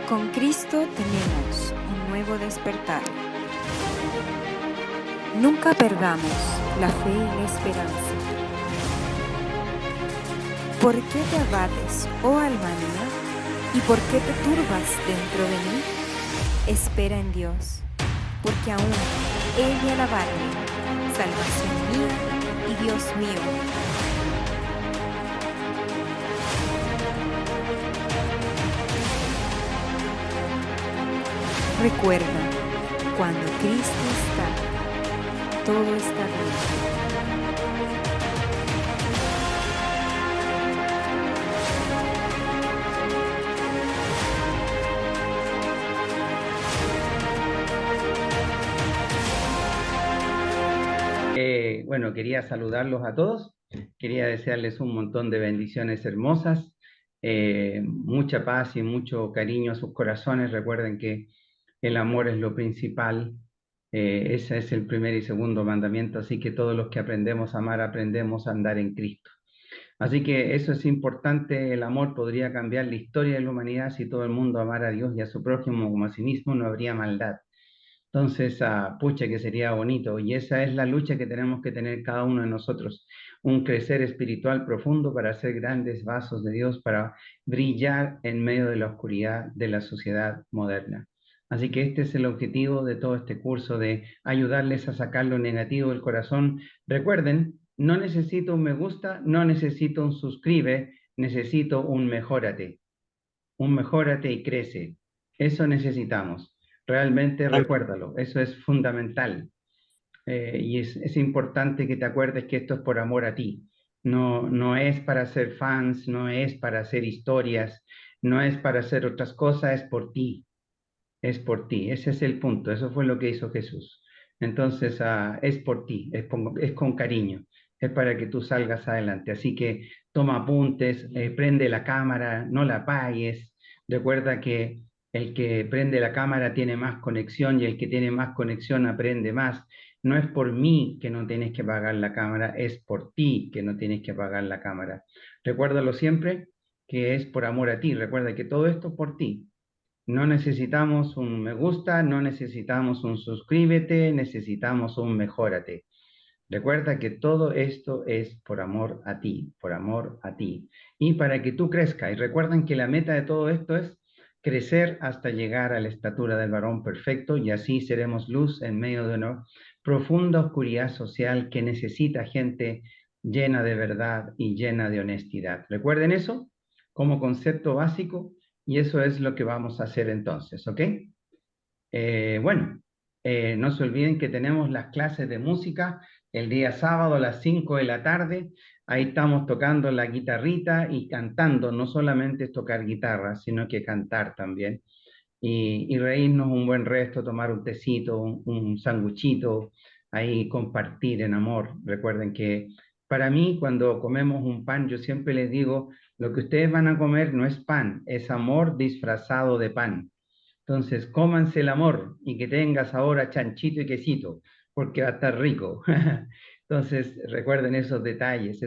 Con Cristo tenemos un nuevo despertar. Nunca perdamos la fe y la esperanza. ¿Por qué te abates, oh alma mía? ¿Y por qué te turbas dentro de mí? Espera en Dios, porque aún Él me alabarme, salvación mía y Dios mío. Recuerda, cuando Cristo está, todo está bien. Bueno, quería saludarlos a todos, quería desearles un montón de bendiciones hermosas, mucha paz y mucho cariño a sus corazones. Recuerden que el amor es lo principal, ese es el primer y segundo mandamiento, así que todos los que aprendemos a amar, aprendemos a andar en Cristo. Así que eso es importante, el amor podría cambiar la historia de la humanidad. Si todo el mundo amara a Dios y a su prójimo como a sí mismo, no habría maldad. Entonces, pucha, que sería bonito. Y esa es la lucha que tenemos que tener cada uno de nosotros. Un crecer espiritual profundo para ser grandes vasos de Dios, para brillar en medio de la oscuridad de la sociedad moderna. Así que este es el objetivo de todo este curso, de ayudarles a sacar lo negativo del corazón. Recuerden, no necesito un me gusta, no necesito un suscribe, necesito un mejórate. Un mejórate y crece. Eso necesitamos. Realmente recuérdalo, eso es fundamental. Y es importante que te acuerdes que esto es por amor a ti. No, no es para ser fans, no es para hacer historias, no es para hacer otras cosas, es por ti. Es por ti. Ese es el punto. Eso fue lo que hizo Jesús. Entonces, es por ti, es con cariño, es para que tú salgas adelante. Así que toma apuntes, prende la cámara, no la apagues. Recuerda que el que prende la cámara tiene más conexión y el que tiene más conexión aprende más. No es por mí que no tienes que apagar la cámara, es por ti que no tienes que apagar la cámara. Recuérdalo siempre que es por amor a ti. Recuerda que todo esto es por ti. No necesitamos un me gusta, no necesitamos un suscríbete, necesitamos un mejórate. Recuerda que todo esto es por amor a ti, por amor a ti. Y para que tú crezcas. Y recuerden que la meta de todo esto es crecer hasta llegar a la estatura del varón perfecto, y así seremos luz en medio de una profunda oscuridad social que necesita gente llena de verdad y llena de honestidad. Recuerden eso como concepto básico, y eso es lo que vamos a hacer entonces, ¿ok? Bueno, no se olviden que tenemos las clases de música el día sábado a las 5 de la tarde. Ahí estamos tocando la guitarrita y cantando. No solamente es tocar guitarra, sino que cantar también. Y reírnos un buen resto, tomar un tecito, un sanguchito, ahí compartir en amor. Recuerden que para mí, cuando comemos un pan, yo siempre les digo, lo que ustedes van a comer no es pan, es amor disfrazado de pan. Entonces, cómanse el amor y que tengas ahora chanchito y quesito, porque va a estar rico. Entonces, recuerden esos detalles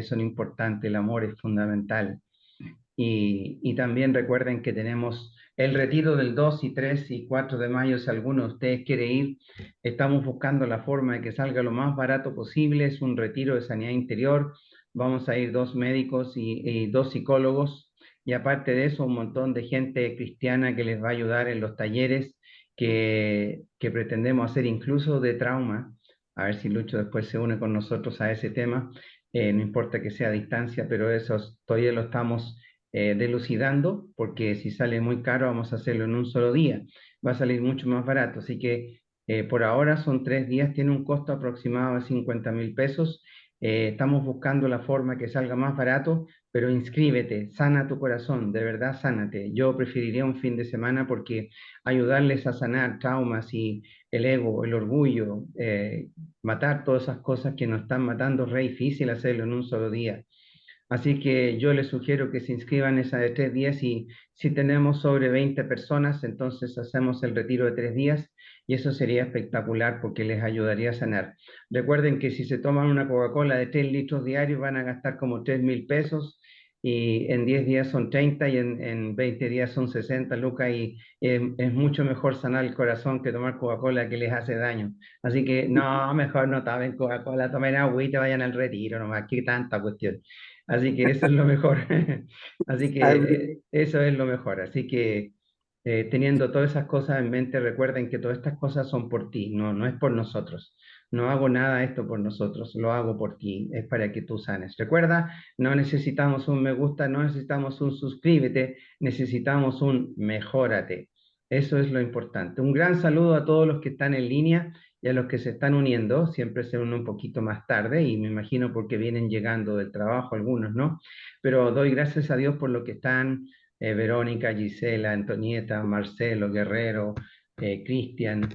son importantes, el amor es fundamental. Y también recuerden que tenemos el retiro del 2 y 3 y 4 de mayo. Si alguno de ustedes quiere ir, estamos buscando la forma de que salga lo más barato posible. Es un retiro de sanidad interior. Vamos a ir 2 médicos y 2 psicólogos. Y aparte de eso, un montón de gente cristiana que les va a ayudar en los talleres que pretendemos hacer incluso de trauma. A ver si Lucho después se une con nosotros a ese tema. No importa que sea a distancia, pero eso todavía lo estamos delucidando, porque si sale muy caro vamos a hacerlo en un solo día, va a salir mucho más barato. Así que por ahora son 3 días, tiene un costo aproximado de 50.000 pesos. Estamos buscando la forma que salga más barato, pero inscríbete, sana tu corazón, de verdad sánate. Yo preferiría un fin de semana porque ayudarles a sanar traumas y el ego, el orgullo, matar todas esas cosas que nos están matando, es re difícil hacerlo en un solo día. Así que yo les sugiero que se inscriban esa de 3 días, y si tenemos sobre 20 personas, entonces hacemos el retiro de 3 días, y eso sería espectacular porque les ayudaría a sanar. Recuerden que si se toman una Coca-Cola de 3 litros diarios van a gastar como 3.000 pesos. y en 10 días son 30 y en 20 días son 60 lucas y es mucho mejor sanar el corazón que tomar Coca-Cola que les hace daño. Así que no, mejor no tomen Coca-Cola, tomen agua y te vayan al retiro nomás, qué tanta cuestión. Así que eso es lo mejor. Así Ah, que eso es lo mejor. Así que teniendo todas esas cosas en mente, recuerden que todas estas cosas son por ti, no, no es por nosotros. No hago nada esto por nosotros, lo hago por ti, es para que tú sanes. Recuerda, no necesitamos un me gusta, no necesitamos un suscríbete, necesitamos un mejórate. Eso es lo importante. Un gran saludo a todos los que están en línea y a los que se están uniendo. Siempre se unen un poquito más tarde y me imagino porque vienen llegando del trabajo algunos, ¿no? Pero doy gracias a Dios por lo que están Verónica, Gisela, Antonieta, Marcelo, Guerrero, Cristian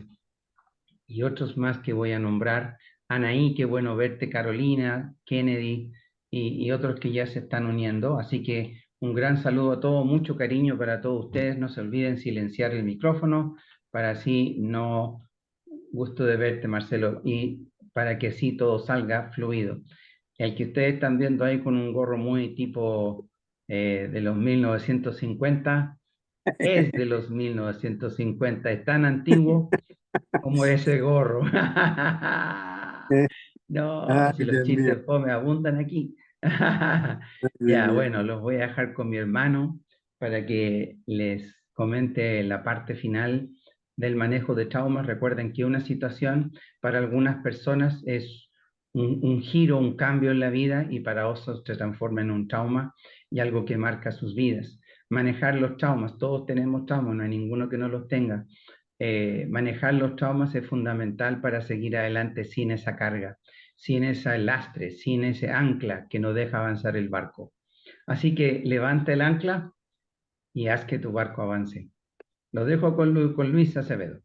y otros más que voy a nombrar. Anaí, qué bueno verte, Carolina, Kennedy y otros que ya se están uniendo. Así que un gran saludo a todos, mucho cariño para todos ustedes. No se olviden silenciar el micrófono para así no gusto de verte, Marcelo, y para que así todo salga fluido. El que ustedes están viendo ahí con un gorro muy tipo de los 1950 es de los 1950, es tan antiguo como ese gorro. No, Ay, si los Dios mío. chistes fome abundan aquí. Ay, Dios Ya, mío. bueno, los voy a dejar con mi hermano para que les comente la parte final del manejo de traumas. Recuerden que una situación para algunas personas es un giro, un cambio en la vida y para otros se transforma en un trauma y algo que marca sus vidas. Manejar los traumas, todos tenemos traumas, no hay ninguno que no los tenga. Manejar los traumas es fundamental para seguir adelante sin esa carga, sin ese lastre, sin ese ancla que no deja avanzar el barco. Así que levanta el ancla y haz que tu barco avance. Lo dejo con Luis Acevedo.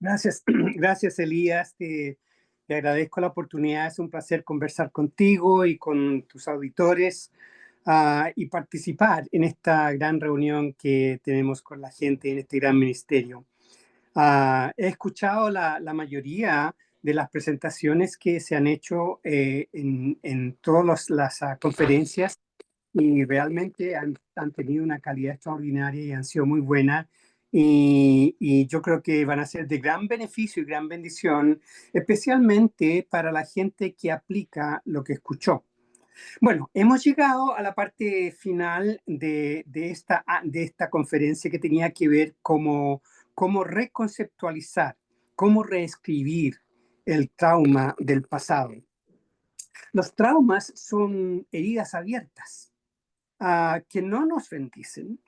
Gracias, gracias Elías. Te agradezco la oportunidad. Es un placer conversar contigo y con tus auditores y participar en esta gran reunión que tenemos con la gente en este gran ministerio. He escuchado la mayoría de las presentaciones que se han hecho en todas las conferencias y realmente han tenido una calidad extraordinaria y han sido muy buenas. Y yo creo que van a ser de gran beneficio y gran bendición, especialmente para la gente que aplica lo que escuchó. Bueno, hemos llegado a la parte final de esta conferencia que tenía que ver cómo reconceptualizar, cómo reescribir el trauma del pasado. Los traumas son heridas abiertas que no nos bendicen,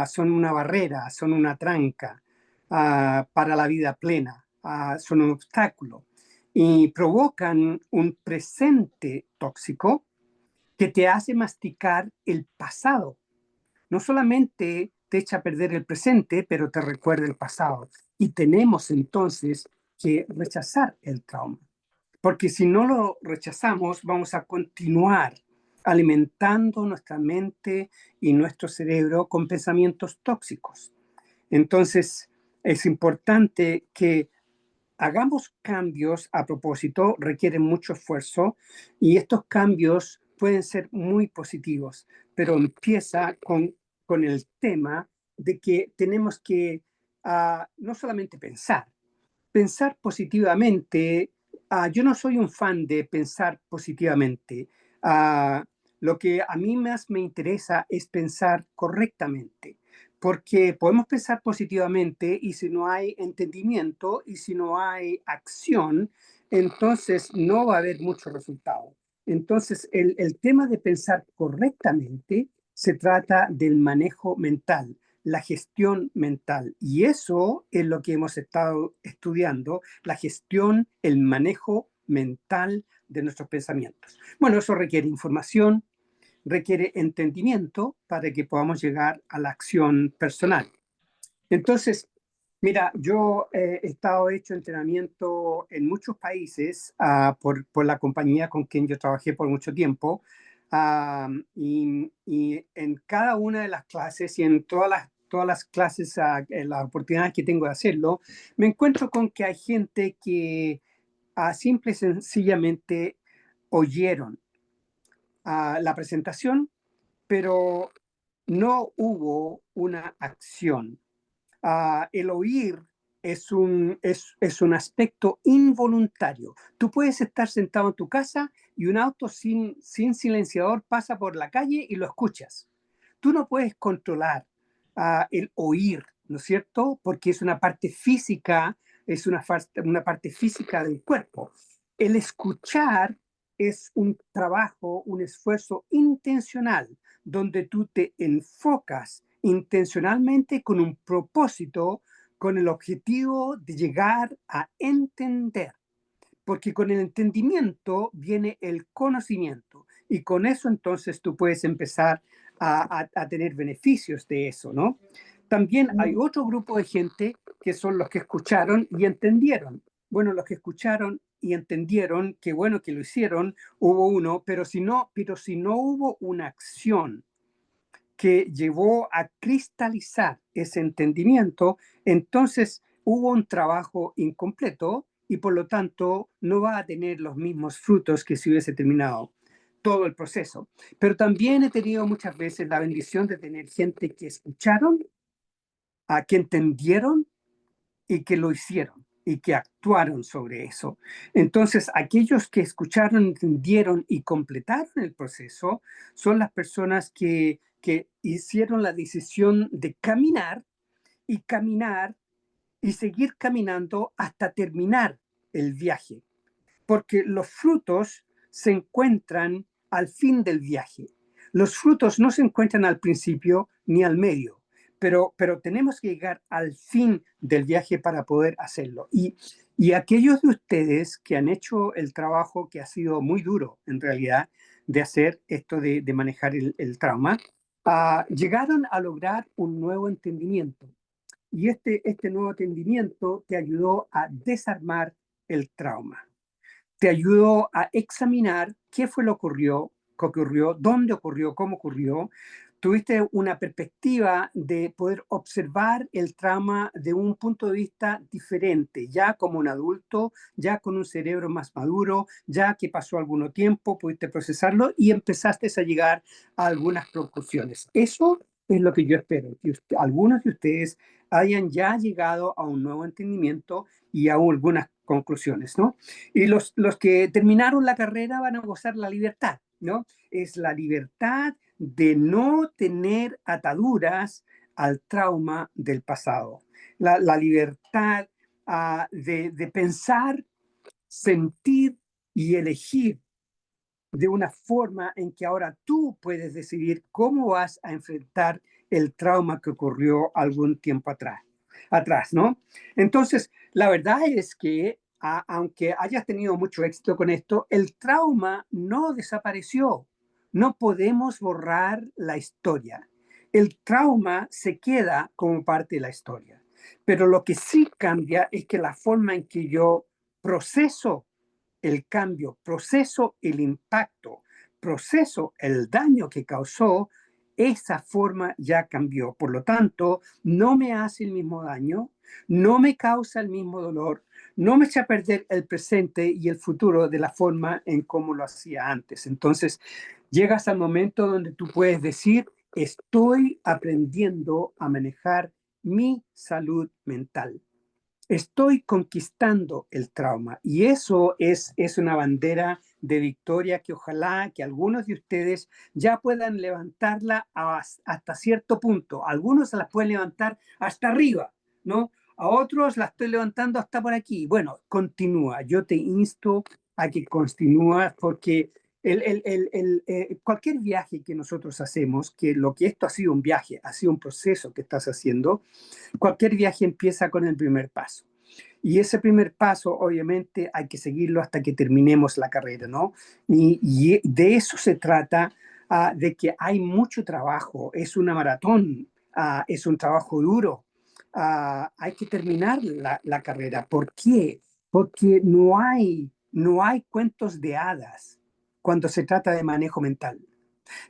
son una barrera, son una tranca para la vida plena, son un obstáculo y provocan un presente tóxico que te hace masticar el pasado. No solamente te echa a perder el presente, pero te recuerda el pasado. Y tenemos entonces que rechazar el trauma. Porque si no lo rechazamos, vamos a continuar alimentando nuestra mente y nuestro cerebro con pensamientos tóxicos. Entonces, es importante que hagamos cambios a propósito, requieren mucho esfuerzo y estos cambios pueden ser muy positivos, pero empieza con el tema de que tenemos que no solamente pensar positivamente. Yo no soy un fan de pensar positivamente. Ah, lo que a mí más me interesa es pensar correctamente, porque podemos pensar positivamente y si no hay entendimiento y si no hay acción, entonces no va a haber mucho resultado. Entonces, el tema de pensar correctamente se trata del manejo mental, la gestión mental. Y eso es lo que hemos estado estudiando, la gestión, el manejo mental de nuestros pensamientos. Bueno, eso requiere información, requiere entendimiento para que podamos llegar a la acción personal. Entonces, mira, yo he estado hecho entrenamiento en muchos países por la compañía con quien yo trabajé por mucho tiempo. Y en cada una de las clases y en todas las clases, en las oportunidades que tengo de hacerlo, me encuentro con que hay gente que simple y sencillamente oyeron la presentación pero no hubo una acción. El oír es un aspecto involuntario. Tú puedes estar sentado en tu casa y un auto sin silenciador pasa por la calle y lo escuchas. Tú no puedes controlar el oír, ¿no es cierto? Porque es una parte física, es una parte física del cuerpo. El escuchar es un trabajo, un esfuerzo intencional, donde tú te enfocas intencionalmente con un propósito, con el objetivo de llegar a entender. Porque con el entendimiento viene el conocimiento y con eso entonces tú puedes empezar a tener beneficios de eso, ¿no? También hay otro grupo de gente que son los que escucharon y entendieron. Bueno, los que escucharon y entendieron, qué bueno que lo hicieron, hubo uno, pero si no hubo una acción que llevó a cristalizar ese entendimiento, entonces hubo un trabajo incompleto y por lo tanto no va a tener los mismos frutos que si hubiese terminado todo el proceso. Pero también he tenido muchas veces la bendición de tener gente que escucharon, a que entendieron y que lo hicieron y que actuaron sobre eso. Entonces, aquellos que escucharon, entendieron y completaron el proceso son las personas que hicieron la decisión de caminar y caminar y seguir caminando hasta terminar el viaje, porque los frutos se encuentran al fin del viaje. Los frutos no se encuentran al principio ni al medio, pero tenemos que llegar al fin del viaje para poder hacerlo. Y aquellos de ustedes que han hecho el trabajo que ha sido muy duro, en realidad, de hacer esto de manejar el trauma, llegaron a lograr un nuevo entendimiento. Y este nuevo entendimiento te ayudó a desarmar el trauma, te ayudó a examinar qué fue lo que ocurrió, dónde ocurrió, cómo ocurrió. Tuviste una perspectiva de poder observar el trauma de un punto de vista diferente, ya como un adulto, ya con un cerebro más maduro, ya que pasó algún tiempo, pudiste procesarlo y empezaste a llegar a algunas conclusiones. Eso es lo que yo espero, que algunos de ustedes hayan ya llegado a un nuevo entendimiento y a algunas conclusiones, ¿no? Y los que terminaron la carrera van a gozar la libertad, ¿no? Es la libertad de no tener ataduras al trauma del pasado. La libertad de pensar, sentir y elegir de una forma en que ahora tú puedes decidir cómo vas a enfrentar el trauma que ocurrió algún tiempo atrás, ¿no? Entonces, la verdad es que aunque hayas tenido mucho éxito con esto, el trauma no desapareció. No podemos borrar la historia. El trauma se queda como parte de la historia. Pero lo que sí cambia es que la forma en que yo proceso el cambio, proceso el impacto, proceso el daño que causó, esa forma ya cambió. Por lo tanto, no me hace el mismo daño, no me causa el mismo dolor, no me echa a perder el presente y el futuro de la forma en cómo lo hacía antes. Entonces, llegas al momento donde tú puedes decir, estoy aprendiendo a manejar mi salud mental. Estoy conquistando el trauma y eso es una bandera de victoria que ojalá que algunos de ustedes ya puedan levantarla hasta cierto punto. Algunos la pueden levantar hasta arriba, ¿no? A otros la estoy levantando hasta por aquí. Bueno, continúa. Yo te insto a que continúes porque cualquier viaje que nosotros hacemos, que lo que esto ha sido un viaje, ha sido un proceso que estás haciendo, cualquier viaje empieza con el primer paso. Y ese primer paso, obviamente, hay que seguirlo hasta que terminemos la carrera, ¿no? Y de eso se trata, de que hay mucho trabajo, es una maratón, es un trabajo duro. Hay que terminar la carrera. ¿Por qué? Porque no hay cuentos de hadas cuando se trata de manejo mental.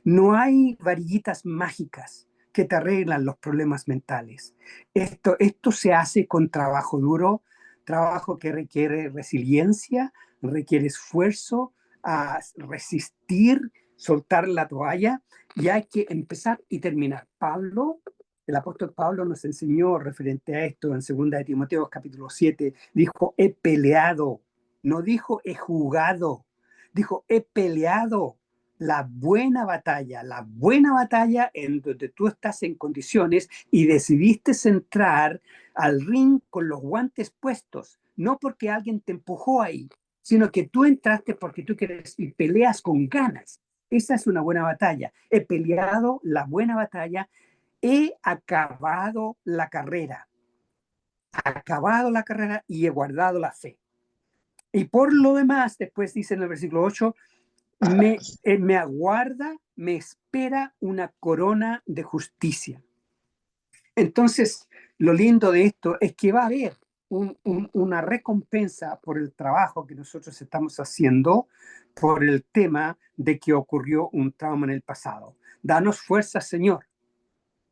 No hay varillitas mágicas que te arreglan los problemas mentales. Esto se hace con trabajo duro, trabajo que requiere resiliencia, requiere esfuerzo, resistir, soltar la toalla y hay que empezar y terminar. El apóstol Pablo nos enseñó referente a esto en 2 de Timoteo capítulo 7, dijo, he peleado, no dijo he jugado, dijo he peleado la buena batalla en donde tú estás en condiciones y decidiste entrar al ring con los guantes puestos, no porque alguien te empujó ahí, sino que tú entraste porque tú quieres y peleas con ganas. Esa es una buena batalla. He peleado la buena batalla, he acabado la carrera y he guardado la fe. Y por lo demás, después dice en el versículo 8, me aguarda, me espera una corona de justicia. Entonces, lo lindo de esto es que va a haber una recompensa por el trabajo que nosotros estamos haciendo, por el tema de que ocurrió un trauma en el pasado. Danos fuerzas, Señor.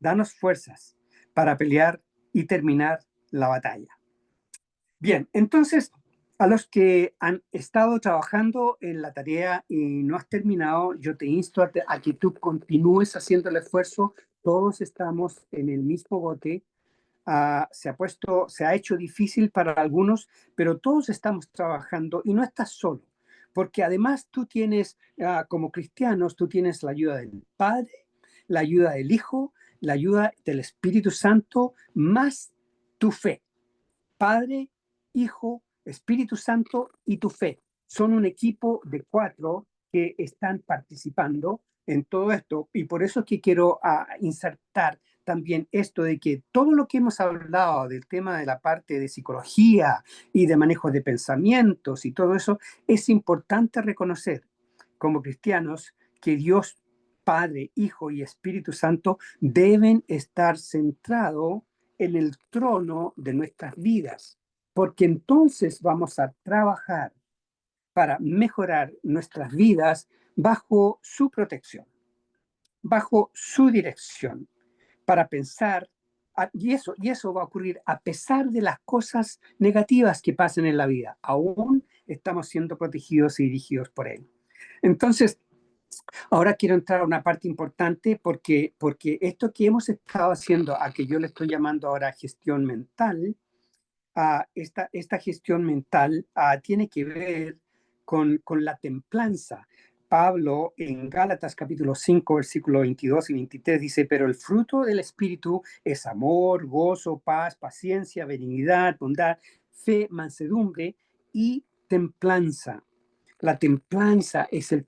Danos fuerzas para pelear y terminar la batalla. Bien, entonces, a los que han estado trabajando en la tarea y no has terminado, yo te insto a que tú continúes haciendo el esfuerzo. Todos estamos en el mismo bote. Se ha hecho difícil para algunos, pero todos estamos trabajando y no estás solo, porque además tú tienes, como cristianos, tú tienes la ayuda del Padre, la ayuda del Hijo, la ayuda del Espíritu Santo, más tu fe. Padre, Hijo, Espíritu Santo y tu fe. Son un equipo de 4 que están participando en todo esto, y por eso es que quiero insertar también esto de que todo lo que hemos hablado del tema de la parte de psicología y de manejo de pensamientos y todo eso, es importante reconocer como cristianos que Dios Padre, Hijo y Espíritu Santo deben estar centrados en el trono de nuestras vidas, porque entonces vamos a trabajar para mejorar nuestras vidas bajo su protección, bajo su dirección, para pensar, y eso va a ocurrir a pesar de las cosas negativas que pasen en la vida. Aún estamos siendo protegidos y dirigidos por Él. Entonces, ahora quiero entrar a una parte importante porque esto que hemos estado haciendo, a que yo le estoy llamando ahora gestión mental, esta gestión mental tiene que ver con la templanza. Pablo en Gálatas capítulo 5, versículo 22 y 23 dice, pero el fruto del Espíritu es amor, gozo, paz, paciencia, benignidad, bondad, fe, mansedumbre y templanza. La templanza es el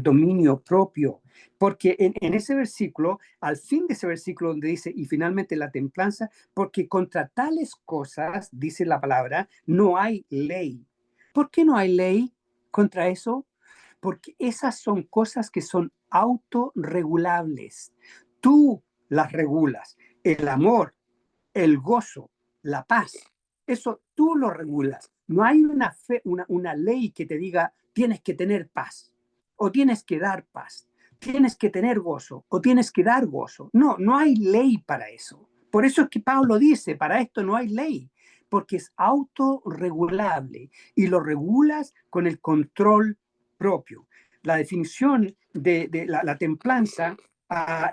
dominio propio, porque en ese versículo, al fin de ese versículo donde dice, y finalmente la templanza, porque contra tales cosas, dice la palabra, no hay ley. ¿Por qué no hay ley contra eso? Porque esas son cosas que son autorregulables. Tú las regulas. El amor, el gozo, la paz, eso tú lo regulas. No hay una ley que te diga tienes que tener paz o tienes que dar paz, tienes que tener gozo o tienes que dar gozo. No, no hay ley para eso. Por eso es que Pablo dice, para esto no hay ley, porque es autorregulable y lo regulas con el control propio. La definición de la templanza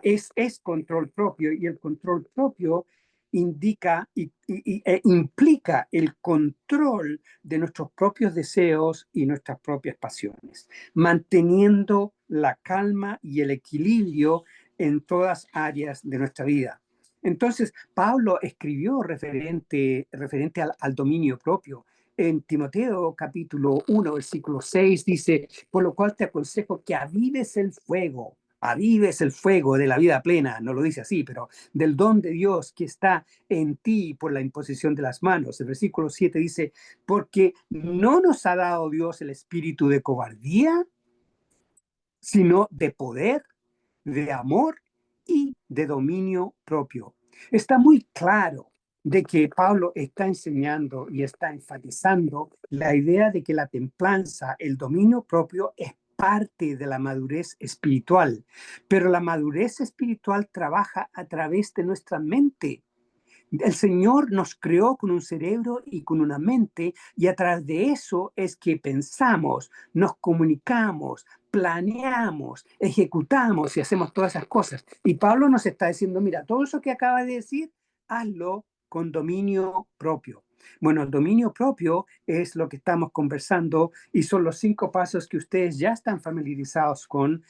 es control propio, y el control propio indica e implica el control de nuestros propios deseos y nuestras propias pasiones, manteniendo la calma y el equilibrio en todas áreas de nuestra vida. Entonces, Pablo escribió referente al dominio propio. En Timoteo capítulo 1, versículo 6 dice, por lo cual te aconsejo que avives el fuego de la vida plena, no lo dice así, pero del don de Dios que está en ti por la imposición de las manos. El versículo 7 dice, porque no nos ha dado Dios el espíritu de cobardía, sino de poder, de amor y de dominio propio. Está muy claro de que Pablo está enseñando y está enfatizando la idea de que la templanza, el dominio propio, es parte de la madurez espiritual, pero la madurez espiritual trabaja a través de nuestra mente. El Señor nos creó con un cerebro y con una mente, y a través de eso es que pensamos, nos comunicamos, planeamos, ejecutamos y hacemos todas esas cosas. Y Pablo nos está diciendo, mira, todo eso que acaba de decir, hazlo con dominio propio. Bueno, el dominio propio es lo que estamos conversando y son los 5 pasos que ustedes ya están familiarizados con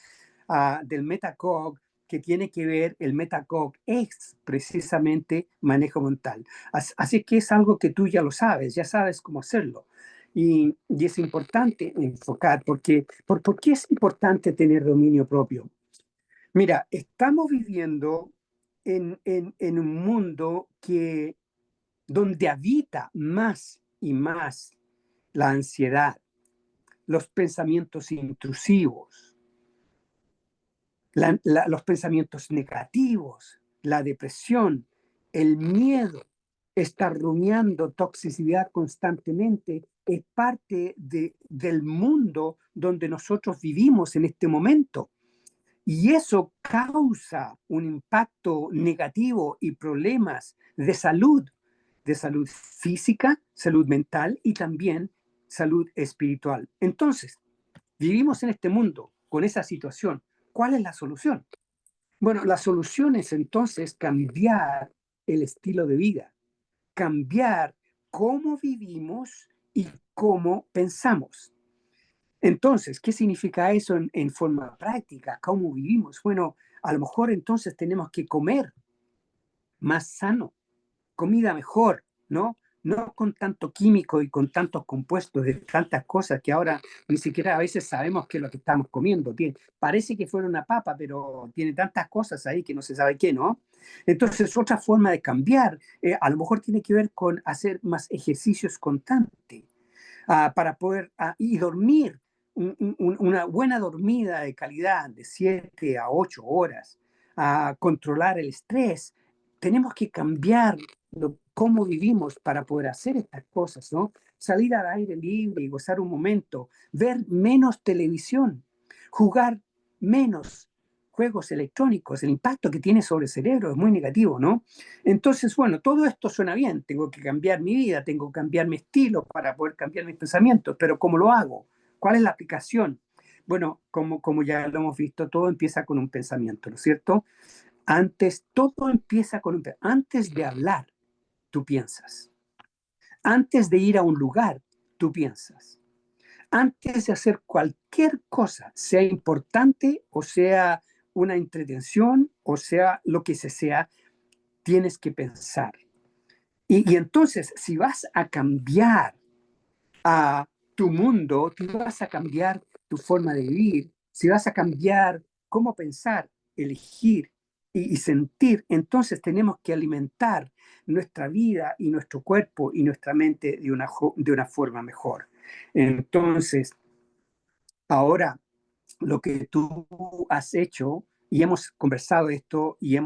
del Metacog, que tiene que ver, el Metacog es precisamente manejo mental. Así que es algo que tú ya lo sabes, ya sabes cómo hacerlo. Y es importante enfocar, ¿por qué es importante tener dominio propio? Mira, estamos viviendo en un mundo donde habita más y más la ansiedad, los pensamientos intrusivos, los pensamientos negativos, la depresión, el miedo, estar rumiando toxicidad constantemente, es parte del mundo donde nosotros vivimos en este momento. Y eso causa un impacto negativo y problemas de salud física, salud mental y también salud espiritual. Entonces, vivimos en este mundo con esa situación. ¿Cuál es la solución? Bueno, la solución es entonces cambiar el estilo de vida, cambiar cómo vivimos y cómo pensamos. Entonces, ¿qué significa eso en forma práctica? ¿Cómo vivimos? Bueno, a lo mejor entonces tenemos que comer más sano, comida mejor, ¿no? No con tanto químico y con tantos compuestos de tantas cosas que ahora ni siquiera a veces sabemos qué es lo que estamos comiendo. Parece que fuera una papa, pero tiene tantas cosas ahí que no se sabe qué, ¿no? Entonces, otra forma de cambiar, a lo mejor tiene que ver con hacer más ejercicios constantes para poder y dormir una buena dormida de calidad de 7 a 8 horas, controlar el estrés. Tenemos que cambiar cómo vivimos para poder hacer estas cosas, ¿no? Salir al aire libre y gozar un momento, ver menos televisión, jugar menos juegos electrónicos. El impacto que tiene sobre el cerebro es muy negativo, ¿no? Entonces, bueno, todo esto suena bien. Tengo que cambiar mi vida, tengo que cambiar mi estilo para poder cambiar mis pensamientos, pero ¿cómo lo hago? ¿Cuál es la aplicación? Bueno, como ya lo hemos visto, todo empieza con un pensamiento, ¿no es cierto? Todo empieza con antes de hablar, tú piensas. Antes de ir a un lugar, tú piensas. Antes de hacer cualquier cosa, sea importante o sea una entretención o sea lo que sea, tienes que pensar. Y entonces, si vas a cambiar a tu mundo, tú vas a cambiar tu forma de vivir, si vas a cambiar cómo pensar, elegir y sentir, entonces tenemos que alimentar nuestra vida y nuestro cuerpo y nuestra mente de una forma mejor. Entonces, ahora, lo que tú has hecho, y hemos conversado esto y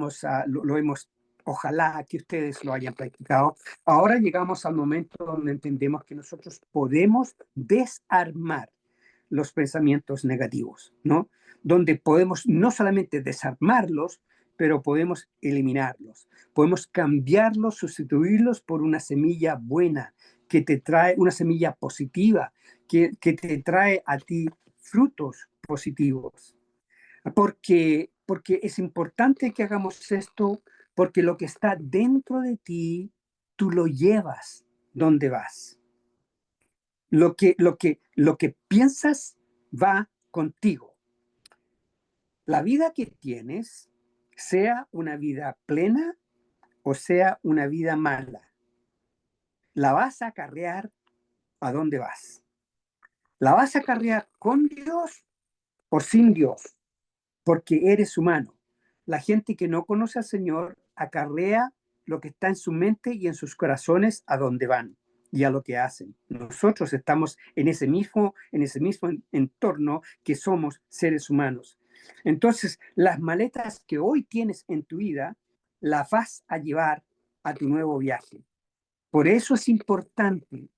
lo hemos, ojalá que ustedes lo hayan practicado, ahora llegamos al momento donde entendemos que nosotros podemos desarmar los pensamientos negativos, ¿no? Donde podemos no solamente desarmarlos, pero podemos eliminarlos. Podemos cambiarlos, sustituirlos por una semilla buena, que te trae una semilla positiva, que te trae a ti frutos positivos. Porque es importante que hagamos esto, porque lo que está dentro de ti, tú lo llevas donde vas. Lo que piensas va contigo. La vida que tienes, sea una vida plena o sea una vida mala, la vas a acarrear a dónde vas. La vas a acarrear con Dios o sin Dios, porque eres humano. La gente que no conoce al Señor acarrea lo que está en su mente y en sus corazones a donde van y a lo que hacen. Nosotros estamos en ese mismo entorno que somos seres humanos. Entonces, las maletas que hoy tienes en tu vida, las vas a llevar a tu nuevo viaje. Por eso es importante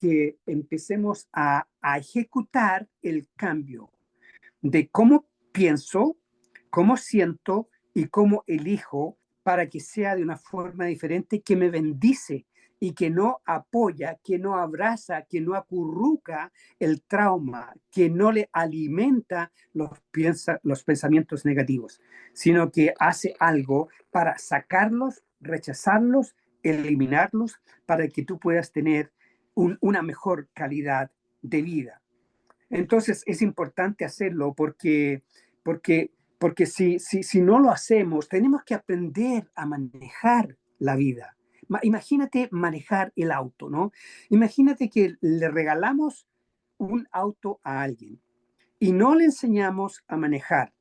que empecemos a ejecutar el cambio de cómo pienso, cómo siento y cómo elijo para que sea de una forma diferente que me bendice y que no apoya, que no abraza, que no acurruca el trauma, que no le alimenta los pensamientos negativos, sino que hace algo para sacarlos, rechazarlos, eliminarlos, para que tú puedas tener una mejor calidad de vida. Entonces es importante hacerlo porque si no lo hacemos, tenemos que aprender a manejar la vida. Imagínate manejar el auto, ¿no? Imagínate que le regalamos un auto a alguien y no le enseñamos a manejar.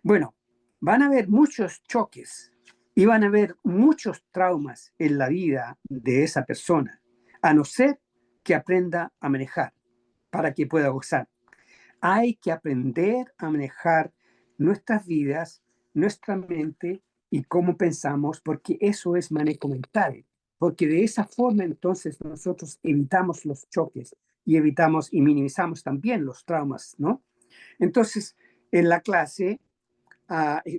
Bueno, van a haber muchos choques y van a haber muchos traumas en la vida de esa persona, a no ser que aprenda a manejar para que pueda gozar. Hay que aprender a manejar nuestras vidas, nuestra mente y cómo pensamos, porque eso es manejo mental. Porque de esa forma entonces nosotros evitamos los choques y evitamos y minimizamos también los traumas, ¿no? Entonces, en la clase,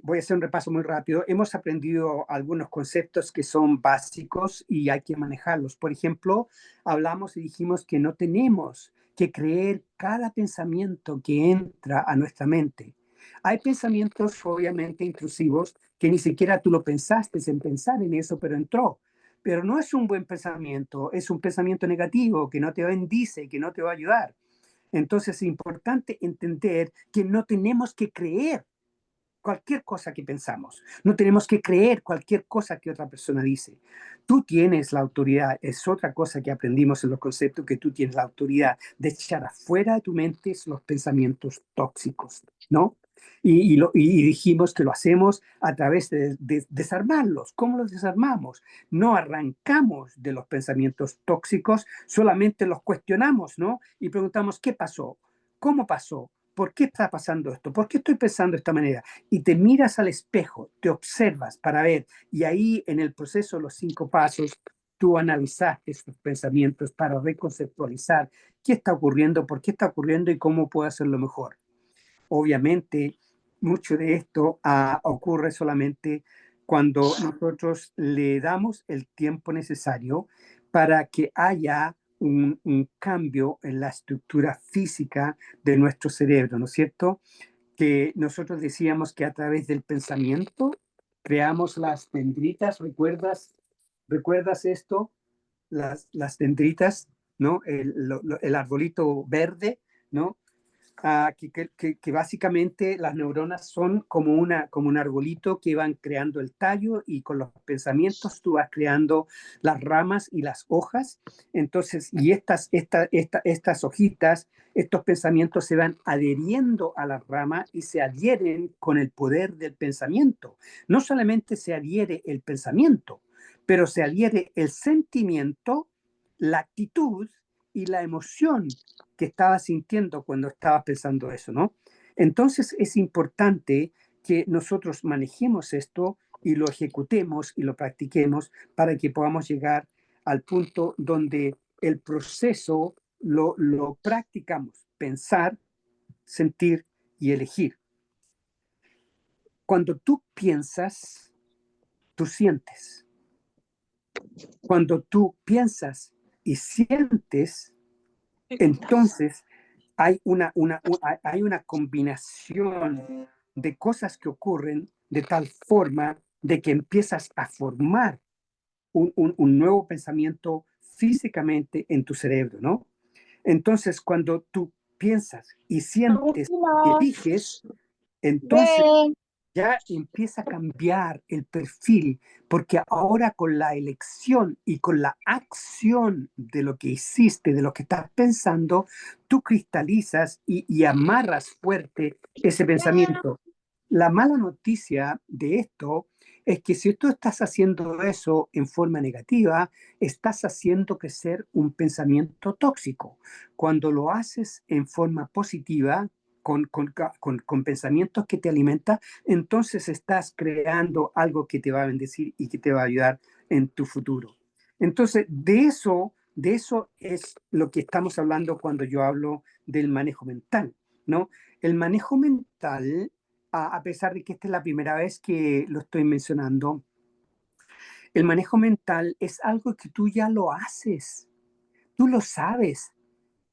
voy a hacer un repaso muy rápido, hemos aprendido algunos conceptos que son básicos y hay que manejarlos. Por ejemplo, hablamos y dijimos que no tenemos que creer cada pensamiento que entra a nuestra mente. Hay pensamientos obviamente intrusivos que ni siquiera tú lo pensaste en pensar en eso, pero entró. Pero no es un buen pensamiento, es un pensamiento negativo que no te bendice, que no te va a ayudar. Entonces es importante entender que no tenemos que creer cualquier cosa que pensamos. No tenemos que creer cualquier cosa que otra persona dice. Tú tienes la autoridad, es otra cosa que aprendimos en los conceptos, que tú tienes la autoridad de echar afuera de tu mente los pensamientos tóxicos, ¿no? Y dijimos que lo hacemos a través de desarmarlos. ¿Cómo los desarmamos? No arrancamos de los pensamientos tóxicos, solamente los cuestionamos, ¿no? Y preguntamos, ¿qué pasó? ¿Cómo pasó? ¿Por qué está pasando esto? ¿Por qué estoy pensando de esta manera? Y te miras al espejo, te observas para ver, y ahí en el proceso de los 5 pasos, tú analizaste esos pensamientos para reconceptualizar qué está ocurriendo, por qué está ocurriendo y cómo puedo hacerlo mejor. Obviamente, mucho de esto ocurre solamente cuando nosotros le damos el tiempo necesario para que haya un cambio en la estructura física de nuestro cerebro, ¿no es cierto? Que nosotros decíamos que a través del pensamiento creamos las dendritas, ¿recuerdas esto? Las dendritas, ¿no? El arbolito verde, ¿no? Que básicamente las neuronas son como un arbolito que van creando el tallo y con los pensamientos tú vas creando las ramas y las hojas. Entonces, y estas hojitas, estos pensamientos se van adheriendo a la rama y se adhieren con el poder del pensamiento. No solamente se adhiere el pensamiento, pero se adhiere el sentimiento, la actitud y la emoción que estabas sintiendo cuando estabas pensando eso, ¿no? Entonces es importante que nosotros manejemos esto y lo ejecutemos y lo practiquemos para que podamos llegar al punto donde el proceso lo practicamos, pensar, sentir y elegir. Cuando tú piensas, tú sientes. Cuando tú piensas y sientes, entonces hay una combinación de cosas que ocurren de tal forma de que empiezas a formar un nuevo pensamiento físicamente en tu cerebro, ¿no? Entonces, cuando tú piensas y sientes y eliges, entonces ya empieza a cambiar el perfil, porque ahora con la elección y con la acción de lo que hiciste, de lo que estás pensando, tú cristalizas y amarras fuerte ese pensamiento. La mala noticia de esto es que si tú estás haciendo eso en forma negativa, estás haciendo crecer un pensamiento tóxico. Cuando lo haces en forma positiva, con pensamientos que te alimentan, entonces estás creando algo que te va a bendecir y que te va a ayudar en tu futuro. Entonces, de eso es lo que estamos hablando cuando yo hablo del manejo mental, ¿no? El manejo mental, a pesar de que esta es la primera vez que lo estoy mencionando, El manejo mental es algo que tú ya lo haces, tú lo sabes,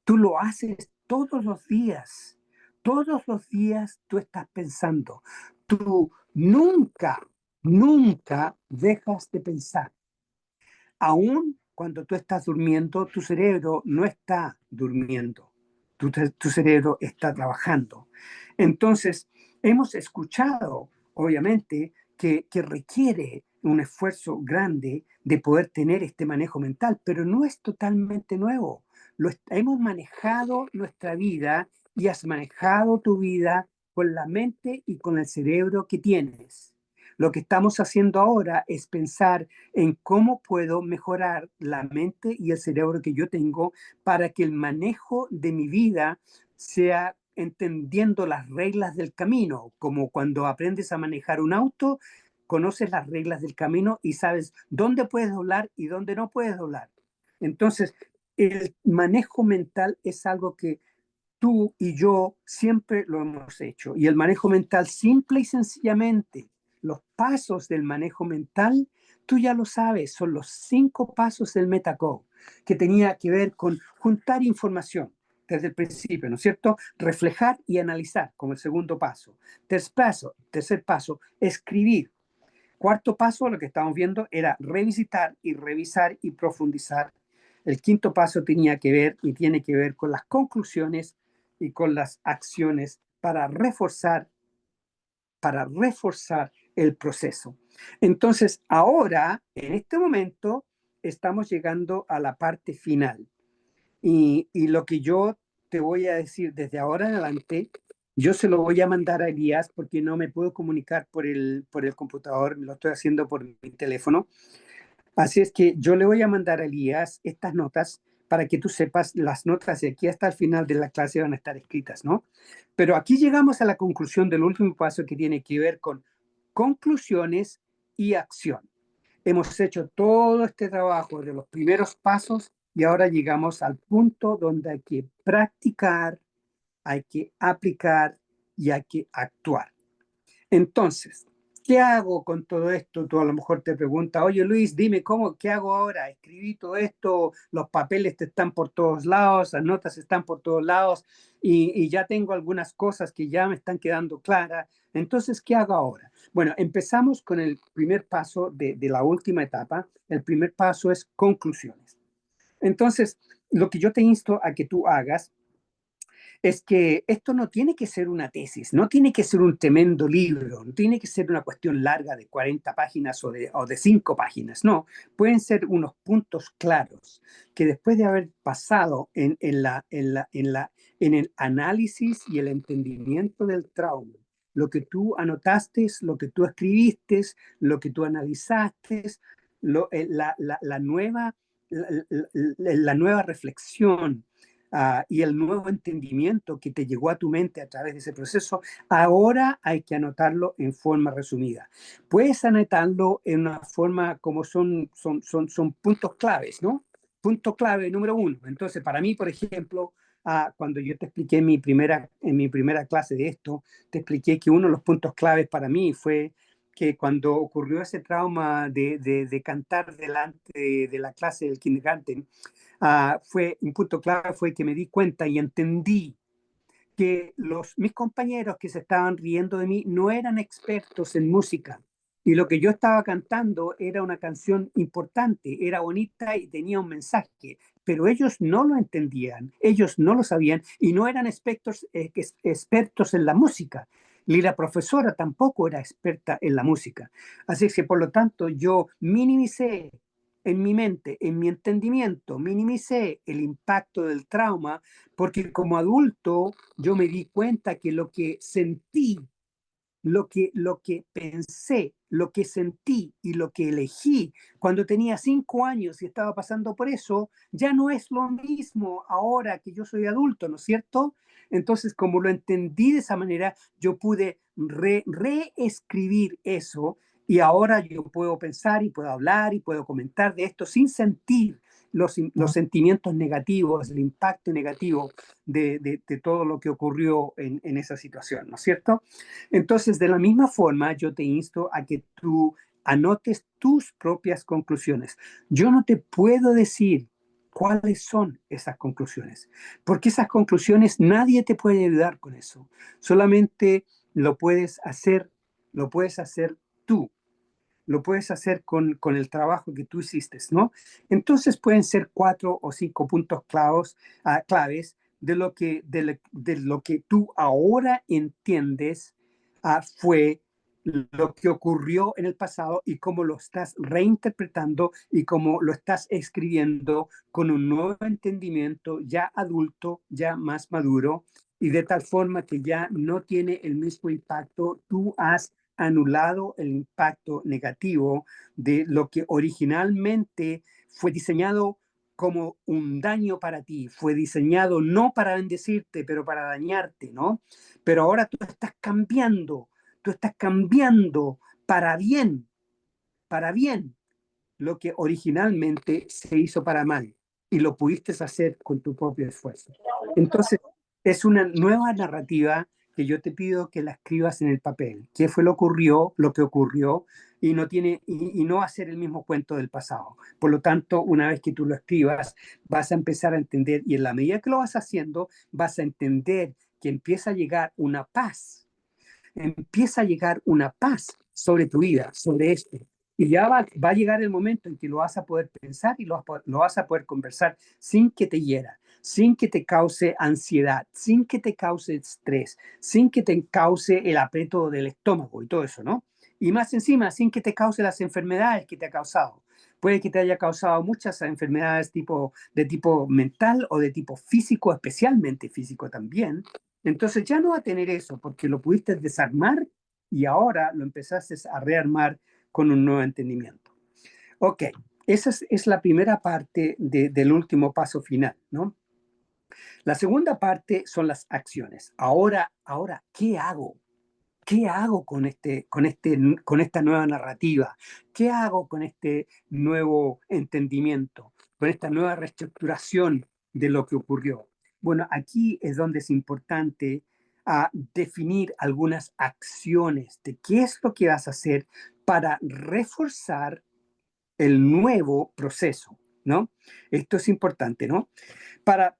tú lo haces todos los días. Todos los días tú estás pensando. Tú nunca, nunca dejas de pensar. Aún cuando tú estás durmiendo, tu cerebro no está durmiendo. Tu cerebro está trabajando. Entonces, hemos escuchado, obviamente, que requiere un esfuerzo grande de poder tener este manejo mental, pero no es totalmente nuevo. Hemos manejado nuestra vida y has manejado tu vida con la mente y con el cerebro que tienes. Lo que estamos haciendo ahora es pensar en cómo puedo mejorar la mente y el cerebro que yo tengo para que el manejo de mi vida sea entendiendo las reglas del camino, como cuando aprendes a manejar un auto, conoces las reglas del camino y sabes dónde puedes doblar y dónde no puedes doblar. Entonces, el manejo mental es algo que tú y yo siempre lo hemos hecho. Y el manejo mental, simple y sencillamente, los pasos del manejo mental, tú ya lo sabes, son los 5 pasos del MetaCode, que tenía que ver con juntar información desde el principio, ¿no es cierto? Reflejar y analizar como el segundo paso. Tercer paso, escribir. Cuarto paso, lo que estamos viendo, era revisitar y revisar y profundizar. El quinto paso tenía que ver y tiene que ver con las conclusiones y con las acciones para reforzar el proceso. Entonces, ahora, en este momento, estamos llegando a la parte final. Y lo que yo te voy a decir desde ahora en adelante, yo se lo voy a mandar a Elías porque no me puedo comunicar por el computador, lo estoy haciendo por mi teléfono. Así es que yo le voy a mandar a Elías estas notas para que tú sepas, las notas de aquí hasta el final de la clase van a estar escritas, ¿no? Pero aquí llegamos a la conclusión del último paso que tiene que ver con conclusiones y acción. Hemos hecho todo este trabajo de los primeros pasos y ahora llegamos al punto donde hay que practicar, hay que aplicar y hay que actuar. Entonces, ¿qué hago con todo esto? Tú a lo mejor te preguntas, oye Luis, dime qué hago ahora. Escribí todo esto, los papeles te están por todos lados, las notas están por todos lados y ya tengo algunas cosas que ya me están quedando claras. Entonces, ¿qué hago ahora? Bueno, empezamos con el primer paso de la última etapa. El primer paso es conclusiones. Entonces, lo que yo te insto a que tú hagas es que esto no tiene que ser una tesis, no tiene que ser un tremendo libro, no tiene que ser una cuestión larga de 40 páginas o de 5 páginas, no, pueden ser unos puntos claros que después de haber pasado en el análisis y el entendimiento del trauma, lo que tú anotaste, lo que tú escribiste, lo que tú analizaste, la nueva reflexión, y el nuevo entendimiento que te llegó a tu mente a través de ese proceso, ahora hay que anotarlo en forma resumida. Puedes anotarlo en una forma como son puntos claves, ¿no? Punto clave número 1. Entonces, para mí, por ejemplo, cuando yo te expliqué en mi primera clase de esto, te expliqué que uno de los puntos claves para mí fue que cuando ocurrió ese trauma de cantar delante de la clase del kindergarten, fue un punto clave, fue que me di cuenta y entendí que mis compañeros que se estaban riendo de mí no eran expertos en música. Y lo que yo estaba cantando era una canción importante, era bonita y tenía un mensaje, pero ellos no lo entendían, ellos no lo sabían y no eran expertos en la música. Y la profesora tampoco era experta en la música. Así que, por lo tanto, yo minimicé en mi mente, en mi entendimiento, minimicé el impacto del trauma, porque como adulto yo me di cuenta que lo que sentí, lo que pensé, lo que sentí y lo que elegí cuando tenía 5 años y estaba pasando por eso, ya no es lo mismo ahora que yo soy adulto, ¿no es cierto? Entonces, como lo entendí de esa manera, yo pude reescribir eso y ahora yo puedo pensar y puedo hablar y puedo comentar de esto sin sentir los sentimientos negativos, el impacto negativo de todo lo que ocurrió en esa situación, ¿no es cierto? Entonces, de la misma forma, yo te insto a que tú anotes tus propias conclusiones. Yo no te puedo decir cuáles son esas conclusiones, porque esas conclusiones nadie te puede ayudar con eso. Solamente lo puedes hacer tú. Lo puedes hacer con el trabajo que tú hiciste, ¿no? Entonces pueden ser 4 o 5 puntos claves de lo que tú ahora entiendes fue lo que ocurrió en el pasado y cómo lo estás reinterpretando y cómo lo estás escribiendo con un nuevo entendimiento ya adulto, ya más maduro, y de tal forma que ya no tiene el mismo impacto. Tú has anulado el impacto negativo de lo que originalmente fue diseñado como un daño para ti, fue diseñado no para bendecirte, pero para dañarte, ¿no? Pero ahora tú estás cambiando para bien, lo que originalmente se hizo para mal y lo pudiste hacer con tu propio esfuerzo. Entonces, es una nueva narrativa que yo te pido que la escribas en el papel. ¿Qué fue lo que ocurrió? Y no va a ser el mismo cuento del pasado. Por lo tanto, una vez que tú lo escribas, vas a empezar a entender, y en la medida que lo vas haciendo, vas a entender que empieza a llegar una paz sobre tu vida, sobre esto. Y ya va a llegar el momento en que lo vas a poder pensar y lo vas a poder conversar sin que te hiera, sin que te cause ansiedad, sin que te cause estrés, sin que te cause el aprieto del estómago y todo eso, ¿no? Y más encima, sin que te cause las enfermedades que te ha causado. Puede que te haya causado muchas enfermedades de tipo mental o de tipo físico, especialmente físico también. Entonces ya no va a tener eso porque lo pudiste desarmar y ahora lo empezaste a rearmar con un nuevo entendimiento. Ok, esa es la primera parte del último paso final, ¿no? La segunda parte son las acciones. Ahora, ¿qué hago? ¿Qué hago con esta nueva narrativa? ¿Qué hago con este nuevo entendimiento? Con esta nueva reestructuración de lo que ocurrió. Bueno, aquí es donde es importante definir algunas acciones de qué es lo que vas a hacer para reforzar el nuevo proceso, ¿no? Esto es importante, ¿no? Para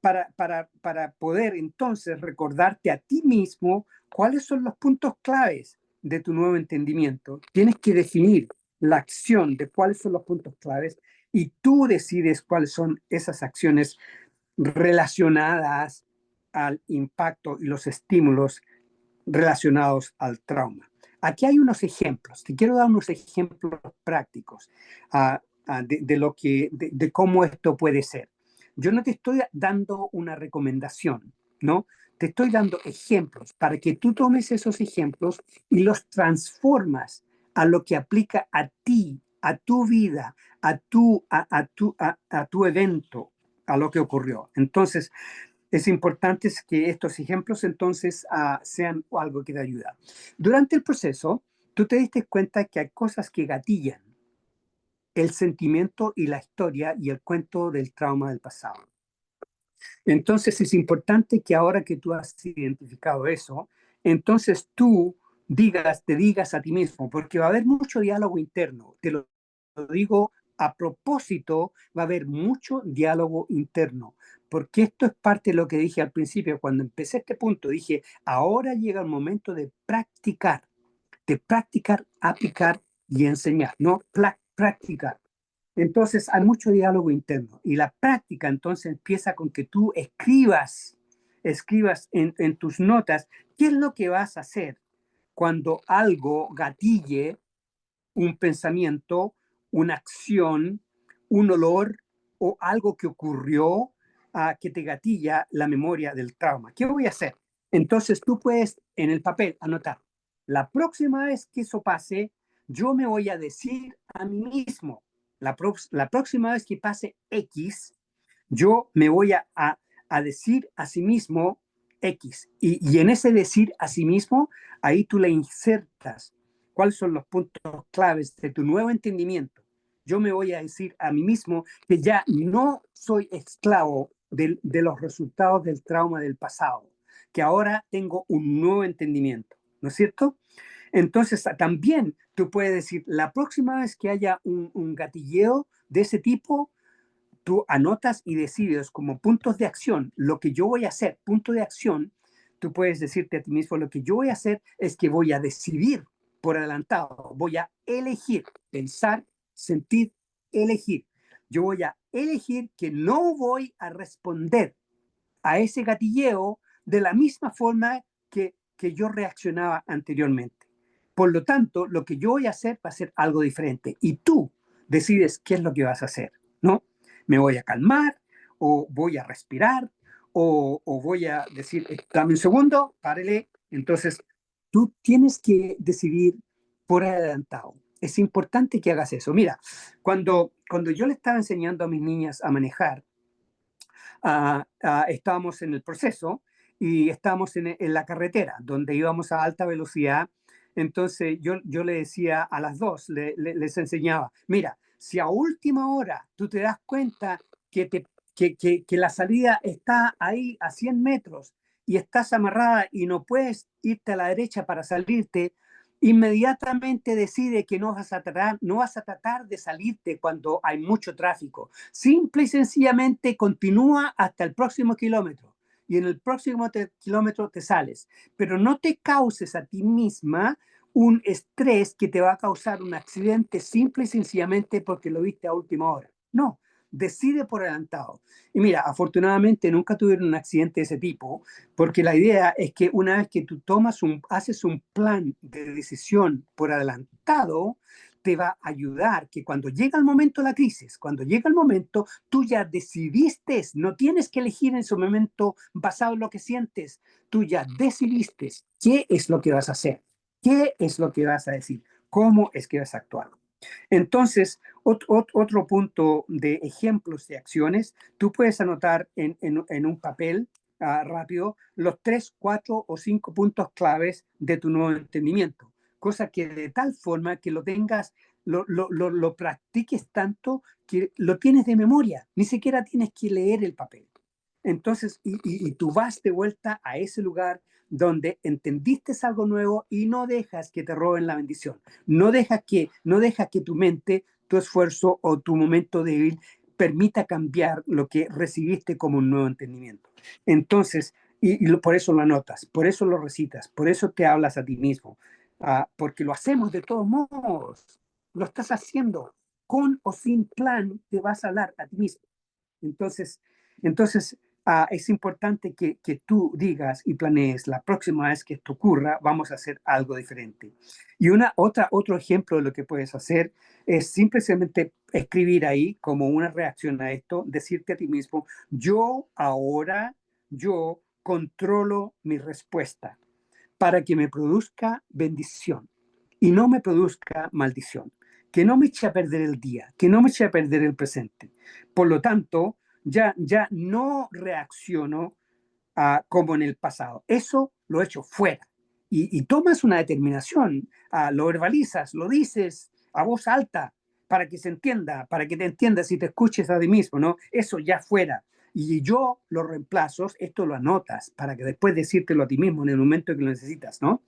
poder entonces recordarte a ti mismo cuáles son los puntos claves de tu nuevo entendimiento. Tienes que definir la acción de cuáles son los puntos claves y tú decides cuáles son esas acciones relacionadas al impacto y los estímulos relacionados al trauma. Aquí hay unos ejemplos. Te quiero dar unos ejemplos prácticos de cómo esto puede ser. Yo no te estoy dando una recomendación, ¿no? Te estoy dando ejemplos para que tú tomes esos ejemplos y los transformas a lo que aplica a ti, a tu vida, a tu evento, a lo que ocurrió. Entonces, es importante que estos ejemplos entonces sean algo que te ayuda. Durante el proceso, tú te diste cuenta que hay cosas que gatillan el sentimiento y la historia y el cuento del trauma del pasado. Entonces es importante que ahora que tú has identificado eso, entonces tú te digas a ti mismo, porque va a haber mucho diálogo interno, te lo digo a propósito, va a haber mucho diálogo interno, porque esto es parte de lo que dije al principio, cuando empecé este punto, dije, ahora llega el momento de practicar, aplicar y enseñar, ¿no? Practicar. Entonces hay mucho diálogo interno y la práctica entonces empieza con que tú escribas en tus notas qué es lo que vas a hacer cuando algo gatille un pensamiento, una acción, un olor o algo que ocurrió que te gatilla la memoria del trauma. ¿Qué voy a hacer? Entonces tú puedes en el papel anotar. La próxima vez que eso pase, yo me voy a decir a mí mismo, la próxima vez que pase X, yo me voy a decir a sí mismo X. Y en ese decir a sí mismo, ahí tú le insertas cuáles son los puntos claves de tu nuevo entendimiento. Yo me voy a decir a mí mismo que ya no soy esclavo de los resultados del trauma del pasado, que ahora tengo un nuevo entendimiento, ¿no es cierto? Entonces también tú puedes decir, la próxima vez que haya un gatilleo de ese tipo, tú anotas y decides como puntos de acción lo que yo voy a hacer, punto de acción. Tú puedes decirte a ti mismo, lo que yo voy a hacer es que voy a decidir por adelantado, voy a elegir, pensar, sentir, elegir. Yo voy a elegir que no voy a responder a ese gatilleo de la misma forma que yo reaccionaba anteriormente. Por lo tanto, lo que yo voy a hacer va a ser algo diferente y tú decides qué es lo que vas a hacer, ¿no? Me voy a calmar o voy a respirar o voy a decir, dame un segundo, párele. Entonces, tú tienes que decidir por adelantado. Es importante que hagas eso. Mira, cuando yo le estaba enseñando a mis niñas a manejar, estábamos en el proceso y estábamos en la carretera donde íbamos a alta velocidad. Entonces yo le decía a las dos, les enseñaba, mira, si a última hora tú te das cuenta que la salida está ahí a 100 metros y estás amarrada y no puedes irte a la derecha para salirte, inmediatamente decide que no vas a tratar de salirte cuando hay mucho tráfico. Simple y sencillamente continúa hasta el próximo kilómetro y en el próximo kilómetro te sales. Pero no te causes a ti misma un estrés que te va a causar un accidente simple y sencillamente porque lo viste a última hora. No, decide por adelantado. Y mira, afortunadamente nunca tuvieron un accidente de ese tipo, porque la idea es que una vez que tú haces un plan de decisión por adelantado, te va a ayudar que cuando llega el momento de la crisis, cuando llega el momento, tú ya decidiste, no tienes que elegir en su momento basado en lo que sientes, tú ya decidiste qué es lo que vas a hacer, qué es lo que vas a decir, cómo es que vas a actuar. Entonces, otro punto de ejemplos de acciones, tú puedes anotar en un papel rápido los 3, 4 o 5 puntos claves de tu nuevo entendimiento, cosa que de tal forma que lo tengas, lo practiques tanto que lo tienes de memoria, ni siquiera tienes que leer el papel. Entonces, y tú vas de vuelta a ese lugar donde entendiste algo nuevo y no dejas que te roben la bendición. No dejas que tu mente, tu esfuerzo o tu momento débil permita cambiar lo que recibiste como un nuevo entendimiento. Entonces, por eso lo anotas, por eso lo recitas, por eso te hablas a ti mismo, porque lo hacemos de todos modos. Lo estás haciendo con o sin plan, te vas a hablar a ti mismo. Entonces, es importante que tú digas y planees la próxima vez que esto ocurra, vamos a hacer algo diferente. Y otro ejemplo de lo que puedes hacer es simplemente escribir ahí como una reacción a esto, decirte a ti mismo, yo controlo mi respuesta para que me produzca bendición y no me produzca maldición, que no me eche a perder el día, que no me eche a perder el presente. Por lo tanto, ya no reacciono como en el pasado. Eso lo he hecho fuera. Y tomas una determinación, lo verbalizas, lo dices a voz alta para que se entienda, para que te entiendas y te escuches a ti mismo, ¿no? Eso ya fuera. Y yo lo reemplazo, esto lo anotas para que después decírtelo a ti mismo en el momento que lo necesitas, ¿no?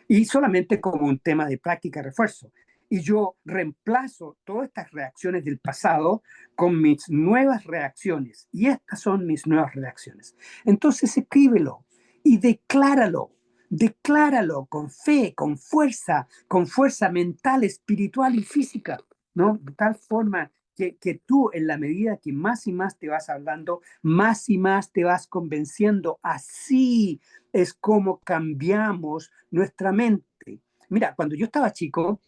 Y solamente como un tema de práctica y refuerzo. Y yo reemplazo todas estas reacciones del pasado con mis nuevas reacciones. Y estas son mis nuevas reacciones. Entonces escríbelo y decláralo. Decláralo con fe, con fuerza mental, espiritual y física, ¿no? De tal forma que tú, en la medida que más y más te vas hablando, más y más te vas convenciendo. Así es como cambiamos nuestra mente. Mira, cuando yo estaba chico,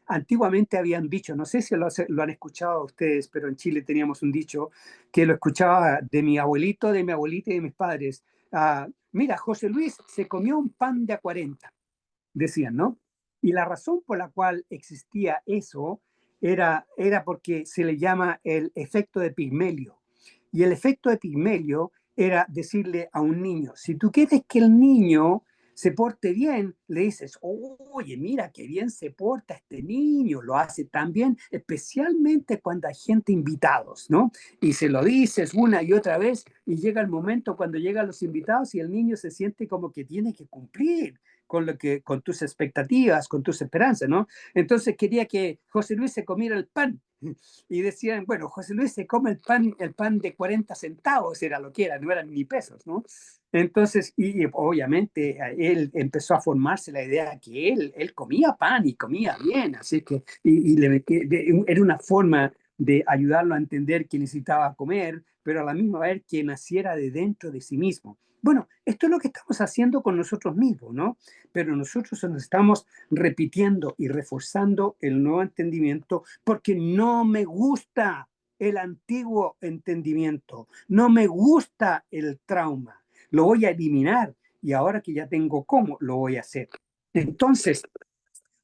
antiguamente habían dicho, no sé si lo han escuchado ustedes, pero en Chile teníamos un dicho que lo escuchaba de mi abuelito, de mi abuelita y de mis padres. Mira, José Luis se comió un pan de a 40, decían, ¿no? Y la razón por la cual existía eso era porque se le llama el efecto de Pigmelio. Y el efecto de Pigmelio era decirle a un niño, si tú quieres que el niño se porte bien, le dices, oye, mira qué bien se porta este niño, lo hace tan bien, especialmente cuando hay gente invitados, ¿no? Y se lo dices una y otra vez y llega el momento cuando llegan los invitados y el niño se siente como que tiene que cumplir, con tus expectativas, con tus esperanzas, ¿no? Entonces quería que José Luis se comiera el pan. Y decían, bueno, José Luis se come el pan de 40 centavos, era lo que era, no eran ni pesos, ¿no? Entonces, y obviamente él empezó a formarse la idea que él comía pan y comía bien, así que, era una forma de ayudarlo a entender que necesitaba comer, pero a la misma vez que naciera de dentro de sí mismo. Bueno, esto es lo que estamos haciendo con nosotros mismos, ¿no? Pero nosotros nos estamos repitiendo y reforzando el nuevo entendimiento porque no me gusta el antiguo entendimiento, no me gusta el trauma, lo voy a eliminar y ahora que ya tengo cómo, lo voy a hacer. Entonces,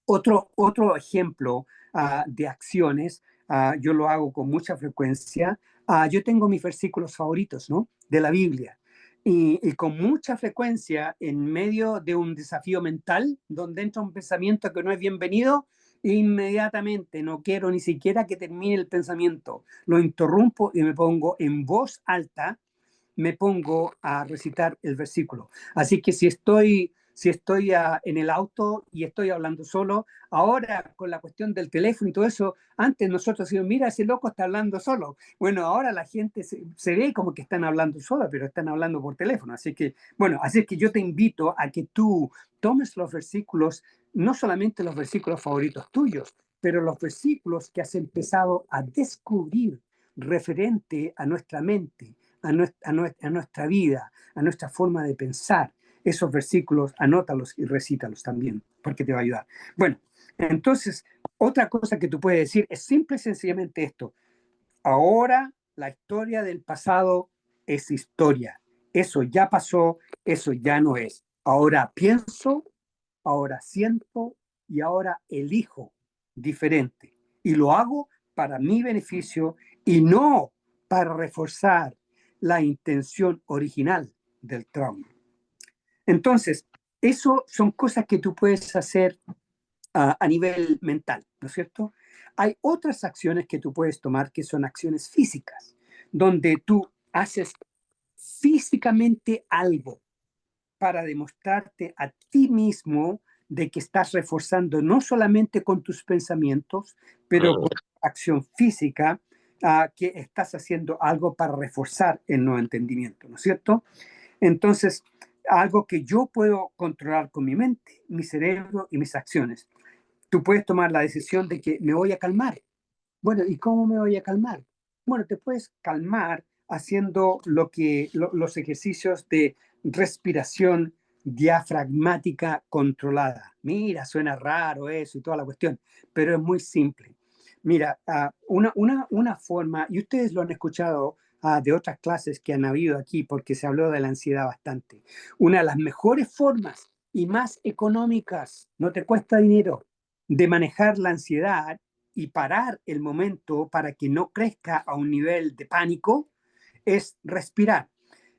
otro ejemplo de acciones, yo lo hago con mucha frecuencia. Yo tengo mis versículos favoritos, ¿no? De la Biblia. Y con mucha frecuencia, en medio de un desafío mental, donde entra un pensamiento que no es bienvenido, inmediatamente no quiero ni siquiera que termine el pensamiento. Lo interrumpo y me pongo en voz alta, me pongo a recitar el versículo. Así que si estoy en el auto y estoy hablando solo, ahora con la cuestión del teléfono y todo eso, antes nosotros decíamos, mira, ese loco está hablando solo. Bueno, ahora la gente se ve como que están hablando sola, pero están hablando por teléfono. Así que, bueno, así que yo te invito a que tú tomes los versículos, no solamente los versículos favoritos tuyos, pero los versículos que has empezado a descubrir referente a nuestra mente, a nuestra vida, a nuestra forma de pensar. Esos versículos, anótalos y recítalos también, porque te va a ayudar. Bueno, entonces, otra cosa que tú puedes decir es simple y sencillamente esto. Ahora la historia del pasado es historia. Eso ya pasó, eso ya no es. Ahora pienso, ahora siento y ahora elijo diferente. Y lo hago para mi beneficio y no para reforzar la intención original del trauma. Entonces, eso son cosas que tú puedes hacer a nivel mental, ¿no es cierto? Hay otras acciones que tú puedes tomar que son acciones físicas, donde tú haces físicamente algo para demostrarte a ti mismo de que estás reforzando no solamente con tus pensamientos, pero con acción física, que estás haciendo algo para reforzar el no entendimiento, ¿no es cierto? Entonces, algo que yo puedo controlar con mi mente, mi cerebro y mis acciones. Tú puedes tomar la decisión de que me voy a calmar. Bueno, ¿y cómo me voy a calmar? Bueno, te puedes calmar haciendo los ejercicios de respiración diafragmática controlada. Mira, suena raro eso y toda la cuestión, pero es muy simple. Mira, una forma, y ustedes lo han escuchado de otras clases que han habido aquí, porque se habló de la ansiedad bastante. Una de las mejores formas y más económicas, no te cuesta dinero, de manejar la ansiedad y parar el momento para que no crezca a un nivel de pánico es respirar.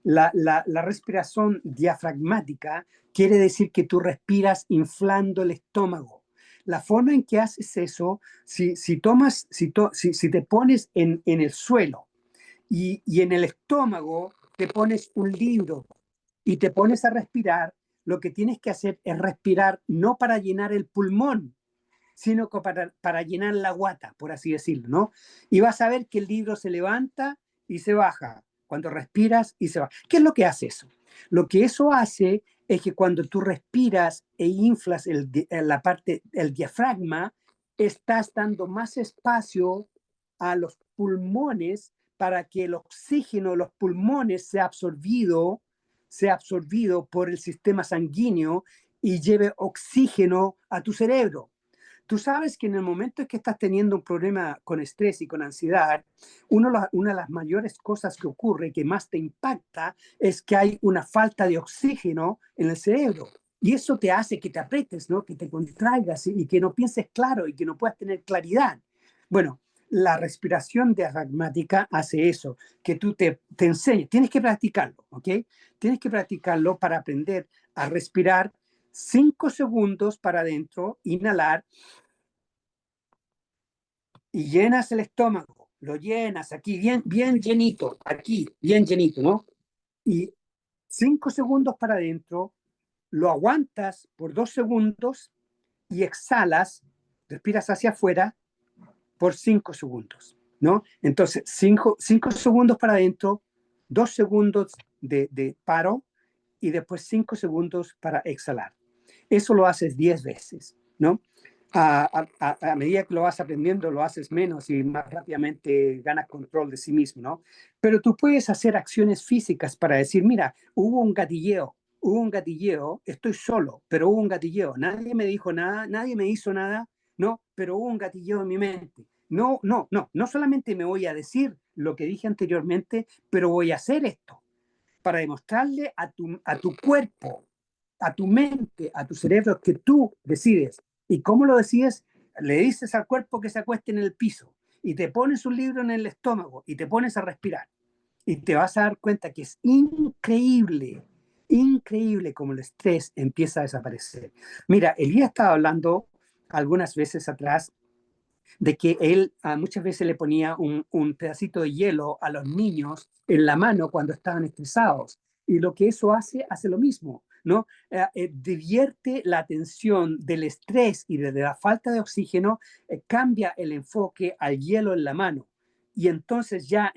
La respiración diafragmática quiere decir que tú respiras inflando el estómago. La forma en que haces eso, si te pones en el suelo y en el estómago te pones un libro y te pones a respirar, lo que tienes que hacer es respirar no para llenar el pulmón, sino que para llenar la guata, por así decirlo, ¿no? Y vas a ver que el libro se levanta y se baja, cuando respiras y se baja. ¿Qué es lo que hace eso? Lo que eso hace es que cuando tú respiras e inflas la parte, el diafragma, estás dando más espacio a los pulmones para que el oxígeno de los pulmones sea absorbido por el sistema sanguíneo y lleve oxígeno a tu cerebro. Tú sabes que en el momento en que estás teniendo un problema con estrés y con ansiedad, una de las mayores cosas que ocurre, que más te impacta, es que hay una falta de oxígeno en el cerebro. Y eso te hace que te apretes, ¿no? Que te contraigas y que no pienses claro y que no puedas tener claridad. Bueno, la respiración diafragmática hace eso, que tú te enseñes. Tienes que practicarlo, ¿ok? Tienes que practicarlo para aprender a respirar 5 segundos para adentro, inhalar, y llenas el estómago, lo llenas aquí bien llenito, aquí bien llenito, ¿no? Y 5 segundos para adentro, lo aguantas por 2 segundos y exhalas, respiras hacia afuera por 5 segundos, ¿no? Entonces, 5 segundos para adentro, 2 segundos de paro y después 5 segundos para exhalar. Eso lo haces 10 veces, ¿no? A medida que lo vas aprendiendo, lo haces menos y más rápidamente ganas control de sí mismo, ¿no? Pero tú puedes hacer acciones físicas para decir, mira, hubo un gatilleo, estoy solo, pero hubo un gatilleo, nadie me dijo nada, nadie me hizo nada, no, pero hubo un gatilleo en mi mente. No solamente me voy a decir lo que dije anteriormente, pero voy a hacer esto para demostrarle a tu cuerpo, a tu mente, a tu cerebro que tú decides. ¿Y cómo lo decides? Le dices al cuerpo que se acueste en el piso y te pones un libro en el estómago y te pones a respirar. Y te vas a dar cuenta que es increíble, increíble como el estrés empieza a desaparecer. Mira, Elías estaba hablando algunas veces atrás de que él muchas veces le ponía un pedacito de hielo a los niños en la mano cuando estaban estresados. Y lo que eso hace lo mismo, ¿no? Divierte la atención del estrés y de la falta de oxígeno, cambia el enfoque al hielo en la mano. Y entonces ya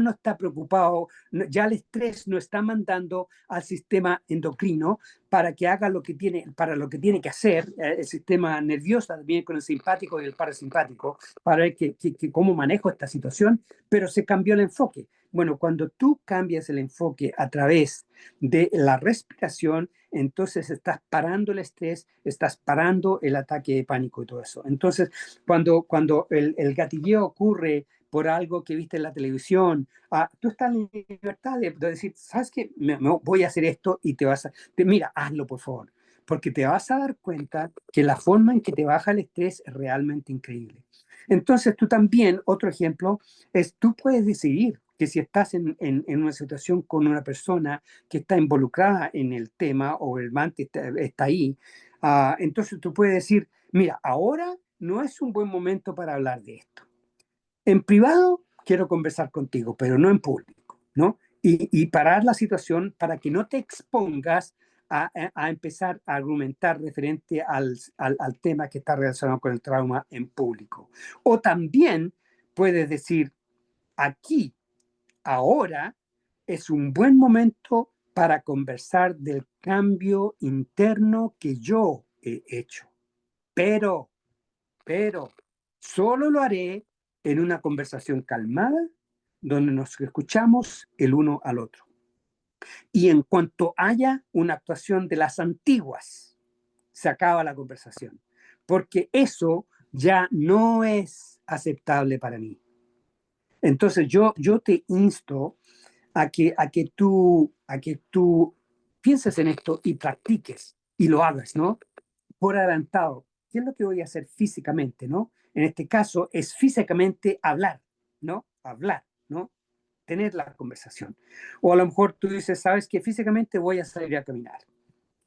no está preocupado, ya el estrés no está mandando al sistema endocrino para que haga para lo que tiene que hacer, el sistema nervioso también con el simpático y el parasimpático, para ver cómo manejo esta situación, pero se cambió el enfoque. Bueno, cuando tú cambias el enfoque a través de la respiración, entonces estás parando el estrés, estás parando el ataque de pánico y todo eso. Entonces, cuando el gatilleo ocurre por algo que viste en la televisión, tú estás en libertad de decir, ¿sabes qué? Voy a hacer esto y mira, hazlo por favor, porque te vas a dar cuenta que la forma en que te baja el estrés es realmente increíble. Entonces tú también, otro ejemplo, tú puedes decidir que si estás en una situación con una persona que está involucrada en el tema o el amante está ahí, entonces tú puedes decir, mira, ahora no es un buen momento para hablar de esto. En privado quiero conversar contigo, pero no en público, ¿no? Y parar la situación para que no te expongas a empezar a argumentar referente al tema que está relacionado con el trauma en público. O también puedes decir, aquí, ahora, es un buen momento para conversar del cambio interno que yo he hecho. Pero, solo lo haré en una conversación calmada donde nos escuchamos el uno al otro. Y en cuanto haya una actuación de las antiguas, se acaba la conversación, porque eso ya no es aceptable para mí. Entonces yo te insto a que tú pienses en esto y practiques y lo hagas, ¿no? Por adelantado. ¿Qué es lo que voy a hacer físicamente, no? En este caso es físicamente hablar, ¿no? Hablar, ¿no? Tener la conversación. O a lo mejor tú dices, sabes que físicamente voy a salir a caminar,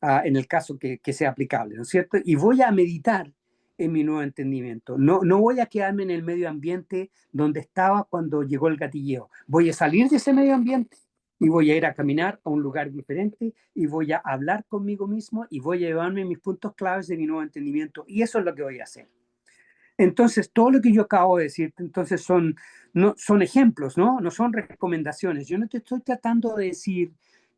en el caso que sea aplicable, ¿no es cierto? Y voy a meditar en mi nuevo entendimiento. No voy a quedarme en el medio ambiente donde estaba cuando llegó el gatilleo. Voy a salir de ese medio ambiente y voy a ir a caminar a un lugar diferente y voy a hablar conmigo mismo y voy a llevarme mis puntos claves de mi nuevo entendimiento. Y eso es lo que voy a hacer. Entonces, todo lo que yo acabo de decir, entonces son ejemplos, ¿no? No son recomendaciones. Yo no te estoy tratando de decir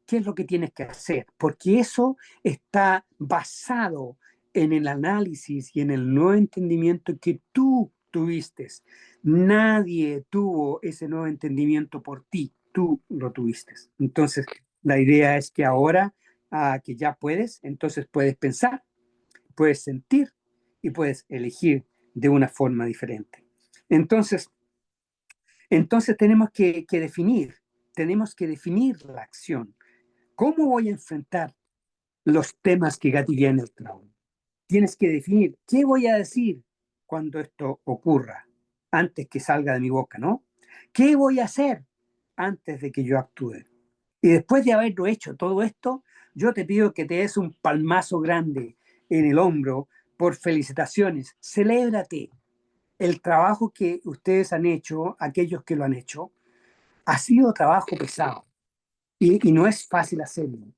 qué es lo que tienes que hacer, porque eso está basado en el análisis y en el nuevo entendimiento que tú tuviste. Nadie tuvo ese nuevo entendimiento por ti, tú lo tuviste. Entonces, la idea es que ahora que ya puedes, entonces puedes pensar, puedes sentir y puedes elegir de una forma diferente. Entonces tenemos que definir la acción. ¿Cómo voy a enfrentar los temas que gatillan el trauma? Tienes que definir qué voy a decir cuando esto ocurra, antes que salga de mi boca, ¿no? ¿Qué voy a hacer antes de que yo actúe? Y después de haberlo hecho todo esto, yo te pido que te des un palmazo grande en el hombro por felicitaciones. Celébrate. El trabajo que ustedes han hecho, aquellos que lo han hecho, ha sido trabajo pesado y no es fácil hacerlo.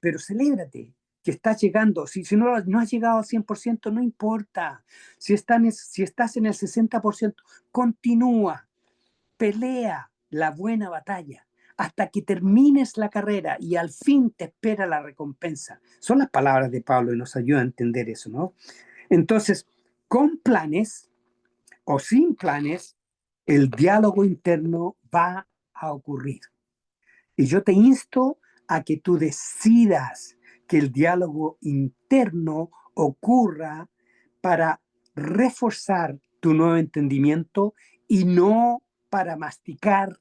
Pero celébrate, que estás llegando. Si no has llegado al 100%, no importa. Si estás en el 60%, continúa, pelea la buena batalla hasta que termines la carrera y al fin te espera la recompensa. Son las palabras de Pablo y nos ayuda a entender eso, ¿no? Entonces, con planes o sin planes, el diálogo interno va a ocurrir. Y yo te insto a que tú decidas que el diálogo interno ocurra para reforzar tu nuevo entendimiento y no para masticar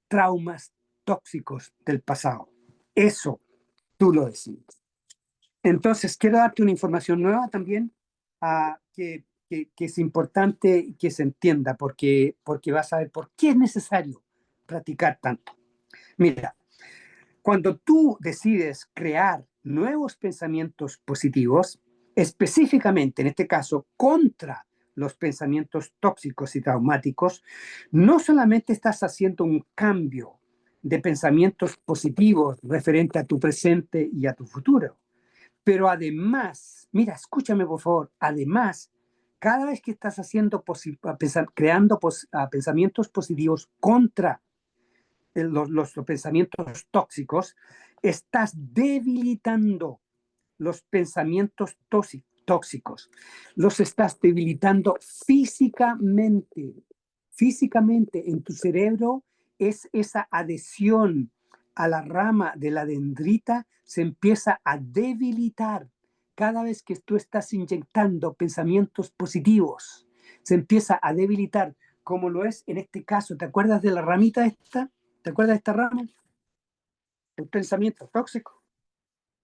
traumas tóxicos del pasado. Eso tú lo decides. Entonces, quiero darte una información nueva también que es importante que se entienda porque vas a ver por qué es necesario practicar tanto. Mira, cuando tú decides crear nuevos pensamientos positivos, específicamente en este caso contra los pensamientos tóxicos y traumáticos, no solamente estás haciendo un cambio de pensamientos positivos referente a tu presente y a tu futuro, pero además, mira, escúchame por favor, además, cada vez que estás creando pensamientos positivos contra los pensamientos tóxicos, estás debilitando los pensamientos tóxicos. Los estás debilitando físicamente. Físicamente en tu cerebro es esa adhesión a la rama de la dendrita se empieza a debilitar cada vez que tú estás inyectando pensamientos positivos. Se empieza a debilitar, como lo es en este caso. ¿Te acuerdas de la ramita esta? ¿Te acuerdas de esta rama? El pensamiento tóxico.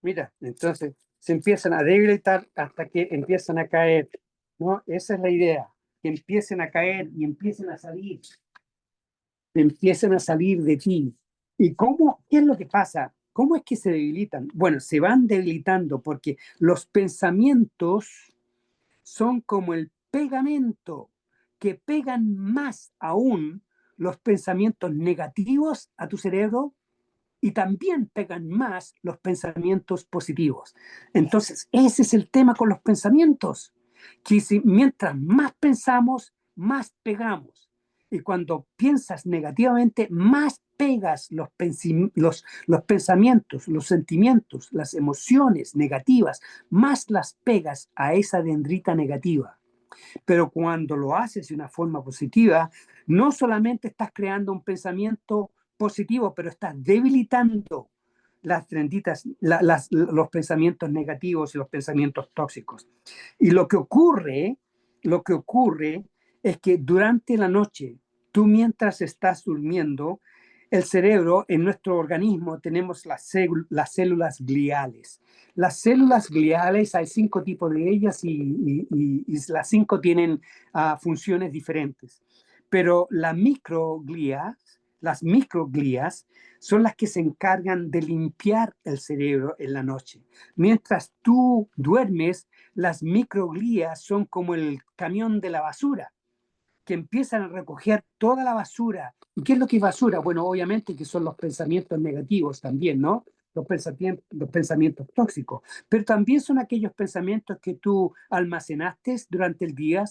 Mira, entonces se empiezan a debilitar hasta que empiezan a caer, ¿no? Esa es la idea, que empiecen a caer y empiecen a salir de ti. ¿Y qué es lo que pasa? ¿Cómo es que se debilitan? Bueno, se van debilitando porque los pensamientos son como el pegamento que pegan más aún los pensamientos negativos a tu cerebro y también pegan más los pensamientos positivos. Entonces, ese es el tema con los pensamientos, que mientras más pensamos, más pegamos. Y cuando piensas negativamente, más pegas los pensamientos, los sentimientos, las emociones negativas, más las pegas a esa dendrita negativa. Pero cuando lo haces de una forma positiva, no solamente estás creando un pensamiento positivo, pero estás debilitando las trenditas, los pensamientos negativos y los pensamientos tóxicos. Y lo que ocurre es que durante la noche, tú mientras estás durmiendo, el cerebro, en nuestro organismo, tenemos las células gliales. Las células gliales, hay 5 tipos de ellas y las 5 tienen funciones diferentes. Pero las microglías son las que se encargan de limpiar el cerebro en la noche. Mientras tú duermes, las microglías son como el camión de la basura, que empiezan a recoger toda la basura. ¿Y qué es lo que es basura? Bueno, obviamente que son los pensamientos negativos también, ¿no? Los pensamientos tóxicos, pero también son aquellos pensamientos que tú almacenaste durante el día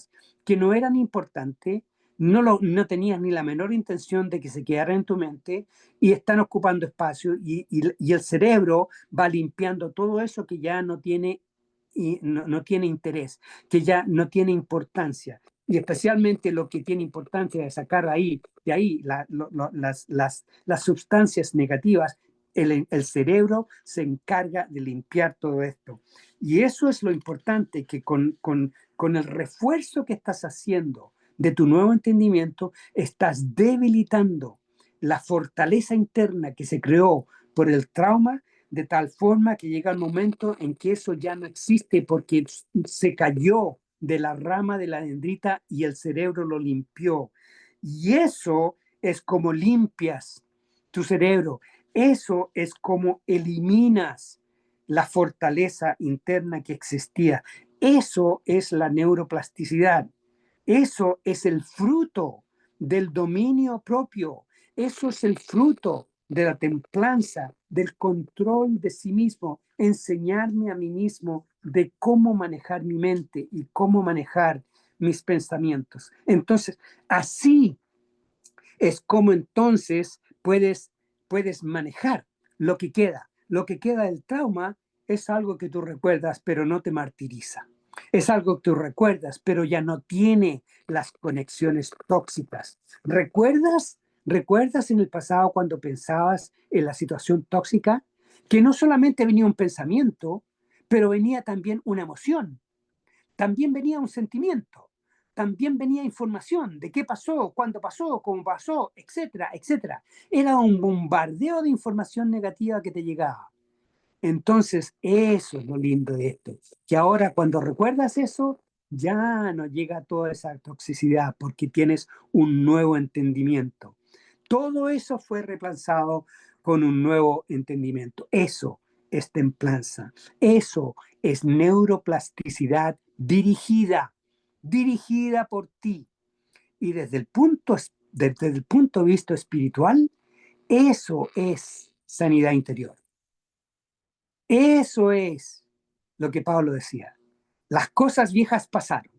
que no eran importantes, no tenías ni la menor intención de que se quedaran en tu mente y están ocupando espacio y el cerebro va limpiando todo eso que ya no tiene interés, que ya no tiene importancia. Y especialmente lo que tiene importancia de sacar de ahí las sustancias negativas, el cerebro se encarga de limpiar todo esto. Y eso es lo importante, que con el refuerzo que estás haciendo de tu nuevo entendimiento, estás debilitando la fortaleza interna que se creó por el trauma, de tal forma que llega el momento en que eso ya no existe porque se cayó de la rama de la dendrita y el cerebro lo limpió. Y eso es como limpias tu cerebro. Eso es como eliminas la fortaleza interna que existía. Eso es la neuroplasticidad. Eso es el fruto del dominio propio. Eso es el fruto de la templanza, del control de sí mismo, enseñarme a mí mismo de cómo manejar mi mente y cómo manejar mis pensamientos. Entonces, así es como entonces puedes manejar lo que queda. Lo que queda del trauma es algo que tú recuerdas, pero no te martiriza. Es algo que tú recuerdas, pero ya no tiene las conexiones tóxicas. ¿Recuerdas en el pasado cuando pensabas en la situación tóxica? Que no solamente venía un pensamiento, pero venía también una emoción, también venía un sentimiento, también venía información de qué pasó, cuándo pasó, cómo pasó, etcétera, etcétera. Era un bombardeo de información negativa que te llegaba. Entonces, eso es lo lindo de esto, que ahora cuando recuerdas eso, ya no llega toda esa toxicidad porque tienes un nuevo entendimiento. Todo eso fue reemplazado con un nuevo entendimiento. Eso es templanza. Eso es neuroplasticidad dirigida por ti. Y desde el punto de vista espiritual, eso es sanidad interior. Eso es lo que Pablo decía. Las cosas viejas pasaron.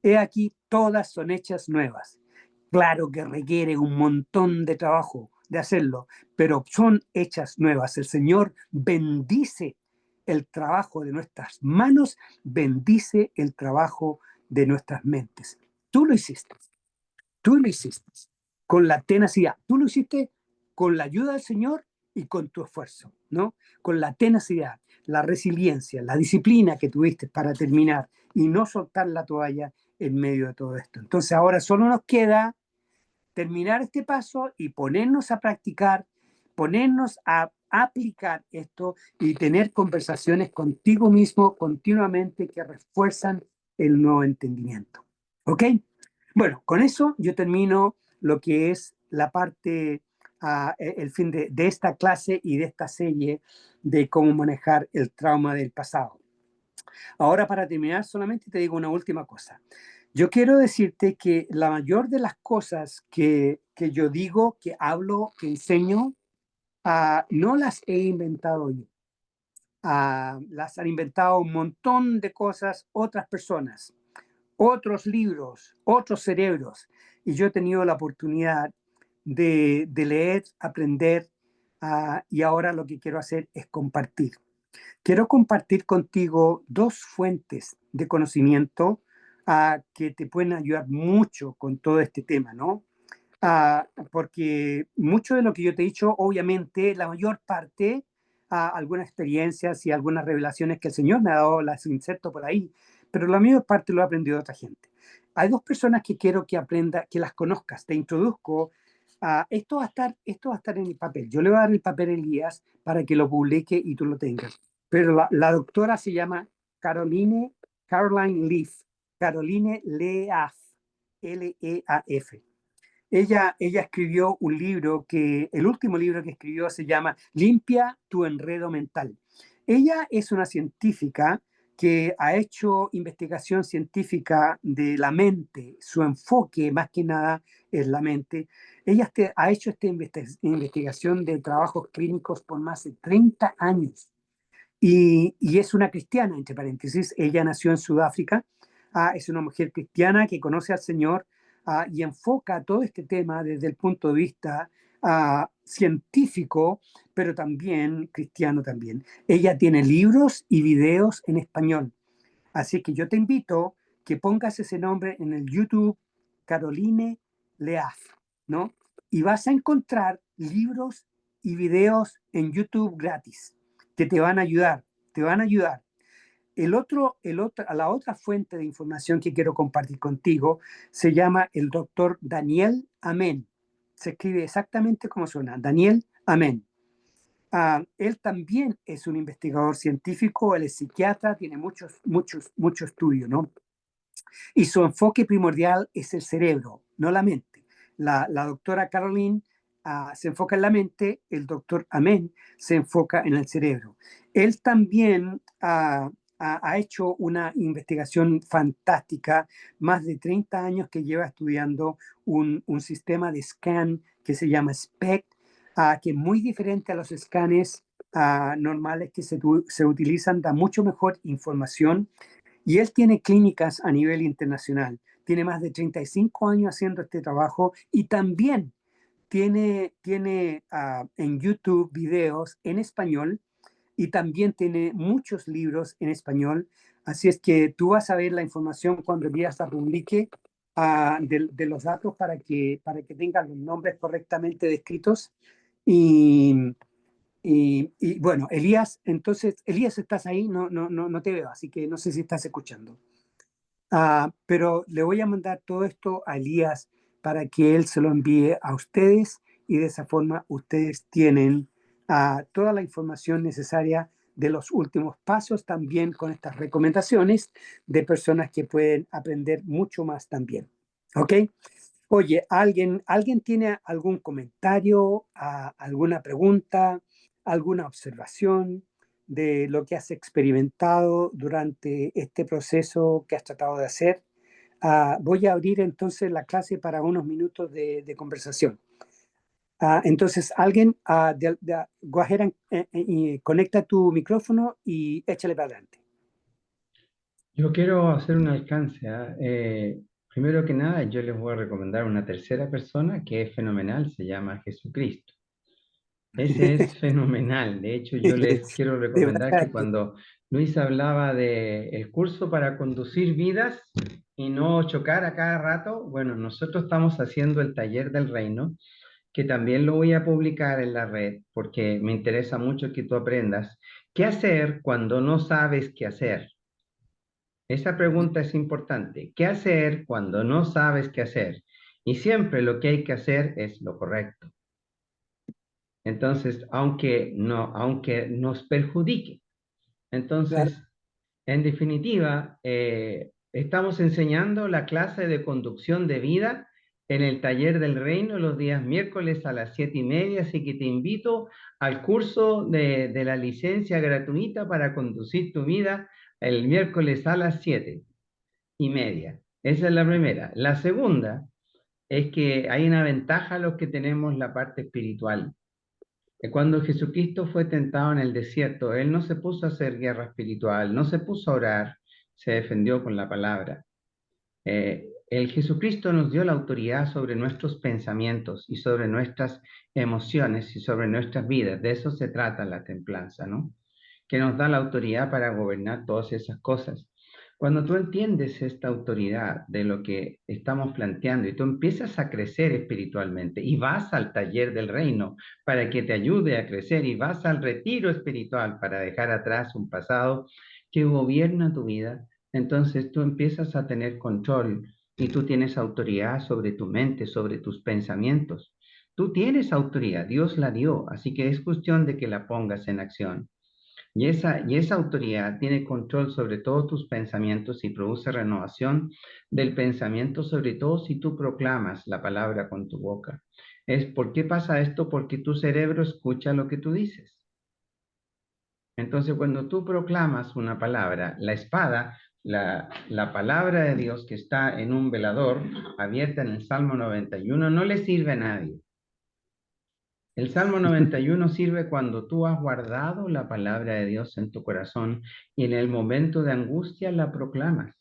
He aquí, todas son hechas nuevas. Claro que requiere un montón de trabajo de hacerlo, pero son hechas nuevas. El Señor bendice el trabajo de nuestras manos, bendice el trabajo de nuestras mentes. Tú lo hiciste con la tenacidad, tú lo hiciste con la ayuda del Señor y con tu esfuerzo, ¿no? Con la tenacidad, la resiliencia, la disciplina que tuviste para terminar y no soltar la toalla en medio de todo esto. Entonces ahora solo nos queda terminar este paso y ponernos a practicar, ponernos a aplicar esto y tener conversaciones contigo mismo continuamente que refuerzan el nuevo entendimiento. ¿Ok? Bueno, con eso yo termino lo que es la parte, el fin de esta clase y de esta serie de cómo manejar el trauma del pasado. Ahora, para terminar, solamente te digo una última cosa. Yo quiero decirte que la mayor de las cosas que yo digo, que hablo, que enseño, no las he inventado yo. Las han inventado un montón de cosas otras personas, otros libros, otros cerebros. Y yo he tenido la oportunidad de leer, aprender, y ahora lo que quiero hacer es compartir. Quiero compartir contigo dos fuentes de conocimiento que te pueden ayudar mucho con todo este tema, ¿no? Porque mucho de lo que yo te he dicho, obviamente, la mayor parte, algunas experiencias y algunas revelaciones que el Señor me ha dado, las inserto por ahí, pero la mayor parte lo ha aprendido otra gente. Hay dos personas que quiero que aprenda, que las conozcas. Te introduzco. Esto va a estar en el papel. Yo le voy a dar el papel a Elías para que lo publique y tú lo tengas. Pero la doctora se llama Caroline Leaf. Caroline Leaf. L-E-A-F. Ella escribió un libro el último libro que escribió se llama Limpia tu enredo mental. Ella es una científica que ha hecho investigación científica de la mente, su enfoque más que nada es la mente. Ella ha hecho esta investigación de trabajos clínicos por más de 30 años. Y es una cristiana, entre paréntesis. Ella nació en Sudáfrica. Es una mujer cristiana que conoce al Señor y enfoca todo este tema desde el punto de vista científico, pero también cristiano también. Ella tiene libros y videos en español. Así que yo te invito que pongas ese nombre en el YouTube, Caroline Leaf, ¿no? Y vas a encontrar libros y videos en YouTube gratis que te van a ayudar, te van a ayudar. La otra fuente de información que quiero compartir contigo se llama el doctor Daniel Amen. Se escribe exactamente como suena, Daniel Amen. Él también es un investigador científico, él es psiquiatra, tiene mucho estudio, ¿no? Y su enfoque primordial es el cerebro, no la mente. La doctora Caroline se enfoca en la mente, el doctor Amen se enfoca en el cerebro. Él también ha hecho una investigación fantástica, más de 30 años que lleva estudiando un sistema de scan que se llama SPECT, que es muy diferente a los escáneres normales que se utilizan, da mucho mejor información y él tiene clínicas a nivel internacional. Tiene más de 35 años haciendo este trabajo y también tiene en YouTube videos en español y también tiene muchos libros en español. Así es que tú vas a ver la información cuando Elías la publique de los datos para que tengan los nombres correctamente descritos. Y, y bueno, Elías, entonces, Elías, ¿estás ahí? No te veo, así que no sé si estás escuchando. Pero le voy a mandar todo esto a Elías para que él se lo envíe a ustedes y de esa forma ustedes tienen toda la información necesaria de los últimos pasos, también con estas recomendaciones de personas que pueden aprender mucho más también. ¿Ok? Oye, ¿alguien tiene algún comentario, alguna pregunta, alguna observación de lo que has experimentado durante este proceso que has tratado de hacer? Voy a abrir entonces la clase para unos minutos de conversación. Entonces, alguien, go ahead y conecta tu micrófono y échale para adelante. Yo quiero hacer un alcance. Primero que nada, yo les voy a recomendar una tercera persona que es fenomenal, se llama Jesucristo. Ese es fenomenal. De hecho, yo les quiero De recomendar que verdad que cuando Luis hablaba de el curso para conducir vidas y no chocar a cada rato, bueno, nosotros estamos haciendo el taller del reino, que también lo voy a publicar en la red, porque me interesa mucho que tú aprendas qué hacer cuando no sabes qué hacer. Esa pregunta es importante. ¿Qué hacer cuando no sabes qué hacer? Y siempre lo que hay que hacer es lo correcto. Entonces, aunque nos perjudique. claro. Entonces, en definitiva, estamos enseñando la clase de conducción de vida en el taller del reino los días miércoles a las 7:30, así que te invito al curso de la licencia gratuita para conducir tu vida el miércoles a las 7:30. Esa es la primera. La segunda es que hay una ventaja a los que tenemos la parte espiritual. Cuando Jesucristo fue tentado en el desierto, Él no se puso a hacer guerra espiritual, no se puso a orar, se defendió con la palabra. El Jesucristo nos dio la autoridad sobre nuestros pensamientos y sobre nuestras emociones y sobre nuestras vidas. De eso se trata la templanza, ¿no? Que nos da la autoridad para gobernar todas esas cosas. Cuando tú entiendes esta autoridad de lo que estamos planteando y tú empiezas a crecer espiritualmente y vas al taller del reino para que te ayude a crecer y vas al retiro espiritual para dejar atrás un pasado que gobierna tu vida, entonces tú empiezas a tener control y tú tienes autoridad sobre tu mente, sobre tus pensamientos. Tú tienes autoridad, Dios la dio, así que es cuestión de que la pongas en acción. Y esa autoridad tiene control sobre todos tus pensamientos y produce renovación del pensamiento, sobre todo si tú proclamas la palabra con tu boca. ¿Por qué pasa esto? Porque tu cerebro escucha lo que tú dices. Entonces, cuando tú proclamas una palabra, la espada, la palabra de Dios que está en un velador, abierta en el Salmo 91, no le sirve a nadie. El Salmo 91 sirve cuando tú has guardado la palabra de Dios en tu corazón y en el momento de angustia la proclamas.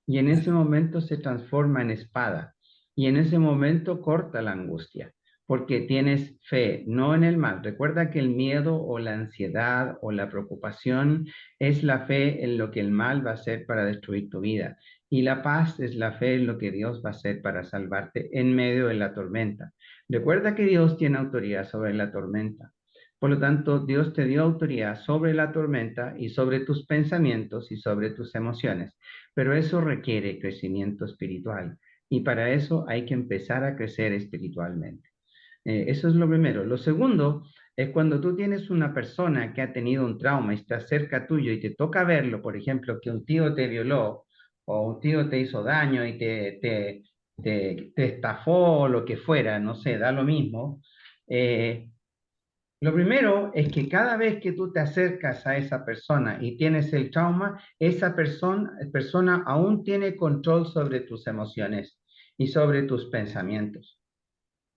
Y en ese momento se transforma en espada. Y en ese momento corta la angustia, porque tienes fe, no en el mal. Recuerda que el miedo o la ansiedad o la preocupación es la fe en lo que el mal va a hacer para destruir tu vida. Y la paz es la fe en lo que Dios va a hacer para salvarte en medio de la tormenta. Recuerda que Dios tiene autoridad sobre la tormenta. Por lo tanto, Dios te dio autoridad sobre la tormenta y sobre tus pensamientos y sobre tus emociones. Pero eso requiere crecimiento espiritual y para eso hay que empezar a crecer espiritualmente. Eso es lo primero. Lo segundo es cuando tú tienes una persona que ha tenido un trauma y está cerca tuyo y te toca verlo, por ejemplo, que un tío te violó o un tío te hizo daño y te estafó o lo que fuera, no sé, da lo mismo. Lo primero es que cada vez que tú te acercas a esa persona y tienes el trauma, esa persona aún tiene control sobre tus emociones y sobre tus pensamientos.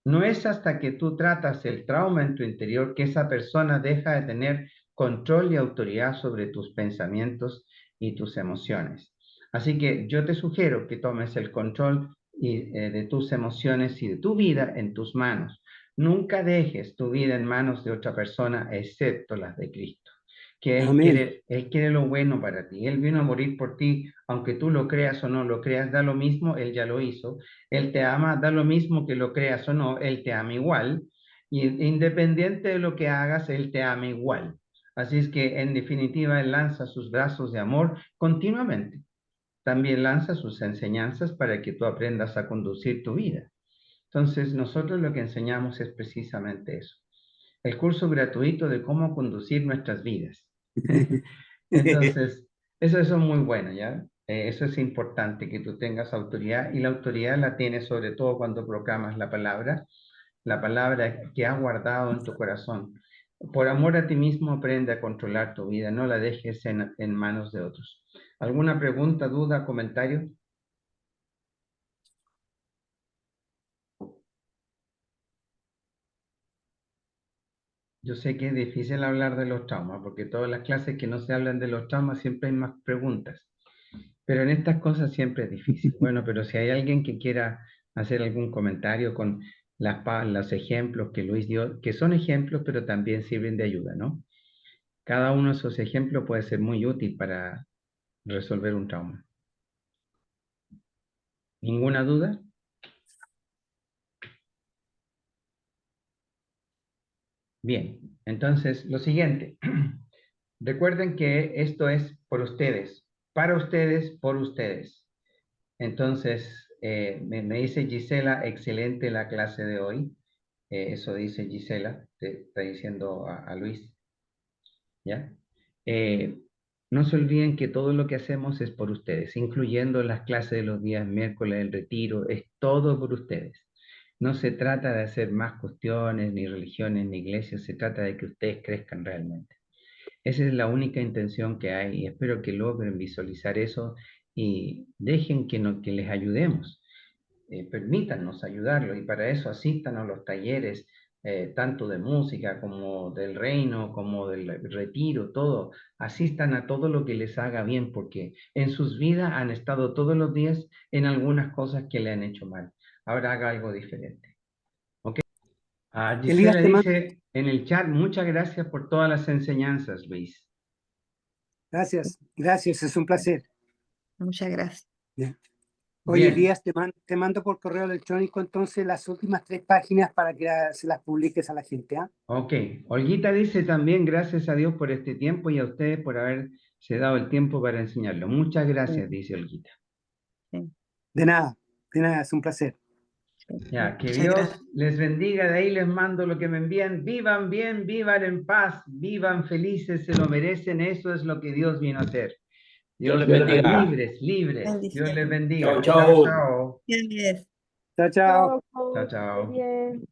No es hasta que tú tratas el trauma en tu interior que esa persona deja de tener control y autoridad sobre tus pensamientos y tus emociones. Así que yo te sugiero que tomes el control de tus emociones y de tu vida en tus manos. Nunca dejes tu vida en manos de otra persona excepto las de Cristo, que Amén. Él quiere lo bueno para ti. Él vino a morir por ti, aunque tú lo creas o no lo creas, da lo mismo, Él ya lo hizo. Él te ama, da lo mismo que lo creas o no, Él te ama igual. Y independiente de lo que hagas, Él te ama igual. Así es que, en definitiva, Él lanza sus brazos de amor continuamente. También lanza sus enseñanzas para que tú aprendas a conducir tu vida. Entonces, nosotros lo que enseñamos es precisamente eso. El curso gratuito de cómo conducir nuestras vidas. Entonces, eso es muy bueno, ¿ya? Eso es importante, que tú tengas autoridad, y la autoridad la tienes sobre todo cuando proclamas la palabra que has guardado en tu corazón. Por amor a ti mismo, aprende a controlar tu vida, no la dejes en manos de otros. ¿Alguna pregunta, duda, comentario? Yo sé que es difícil hablar de los traumas, porque todas las clases que no se hablan de los traumas siempre hay más preguntas. Pero en estas cosas siempre es difícil. Bueno, pero si hay alguien que quiera hacer algún comentario con los ejemplos que Luis dio, que son ejemplos, pero también sirven de ayuda, ¿no? Cada uno de esos ejemplos puede ser muy útil para resolver un trauma. ¿Ninguna duda? Bien, entonces lo siguiente. Recuerden que esto es por ustedes, para ustedes, por ustedes. Entonces, me dice Gisela, excelente la clase de hoy. Eso dice Gisela, te está diciendo a Luis, ¿ya? No se olviden que todo lo que hacemos es por ustedes, incluyendo las clases de los días miércoles, el retiro, es todo por ustedes. No se trata de hacer más cuestiones, ni religiones, ni iglesias, se trata de que ustedes crezcan realmente. Esa es la única intención que hay, y espero que logren visualizar eso y dejen que les ayudemos. Permítanos ayudarlo, y para eso asistan a los talleres, tanto de música como del reino, como del retiro, todo. Asistan a todo lo que les haga bien, porque en sus vidas han estado todos los días en algunas cosas que le han hecho mal. Ahora haga algo diferente. ¿Ok? Elías, Gisela dice en el chat, muchas gracias por todas las enseñanzas, Luis. gracias, gracias, es un placer. Muchas gracias. Ya. Oye, Bien. Elías, te mando por correo electrónico entonces las últimas 3 páginas para que se las publiques a la gente. ¿Ah? Ok, Olguita dice también, gracias a Dios por este tiempo y a ustedes por haberse dado el tiempo para enseñarlo. Muchas gracias, dice Olguita. De nada, es un placer. Ya, que Muchas Dios gracias. les bendiga, de ahí les mando lo que me envían. Vivan bien, vivan en paz, vivan felices, se lo merecen, eso es lo que Dios vino a hacer. Dios Dios les vino bendiga. libres, libres. Dios les Bendiciones. bendiga. Chao, chao. Chao, chao. Chao, chao. Chao, chao. Bien.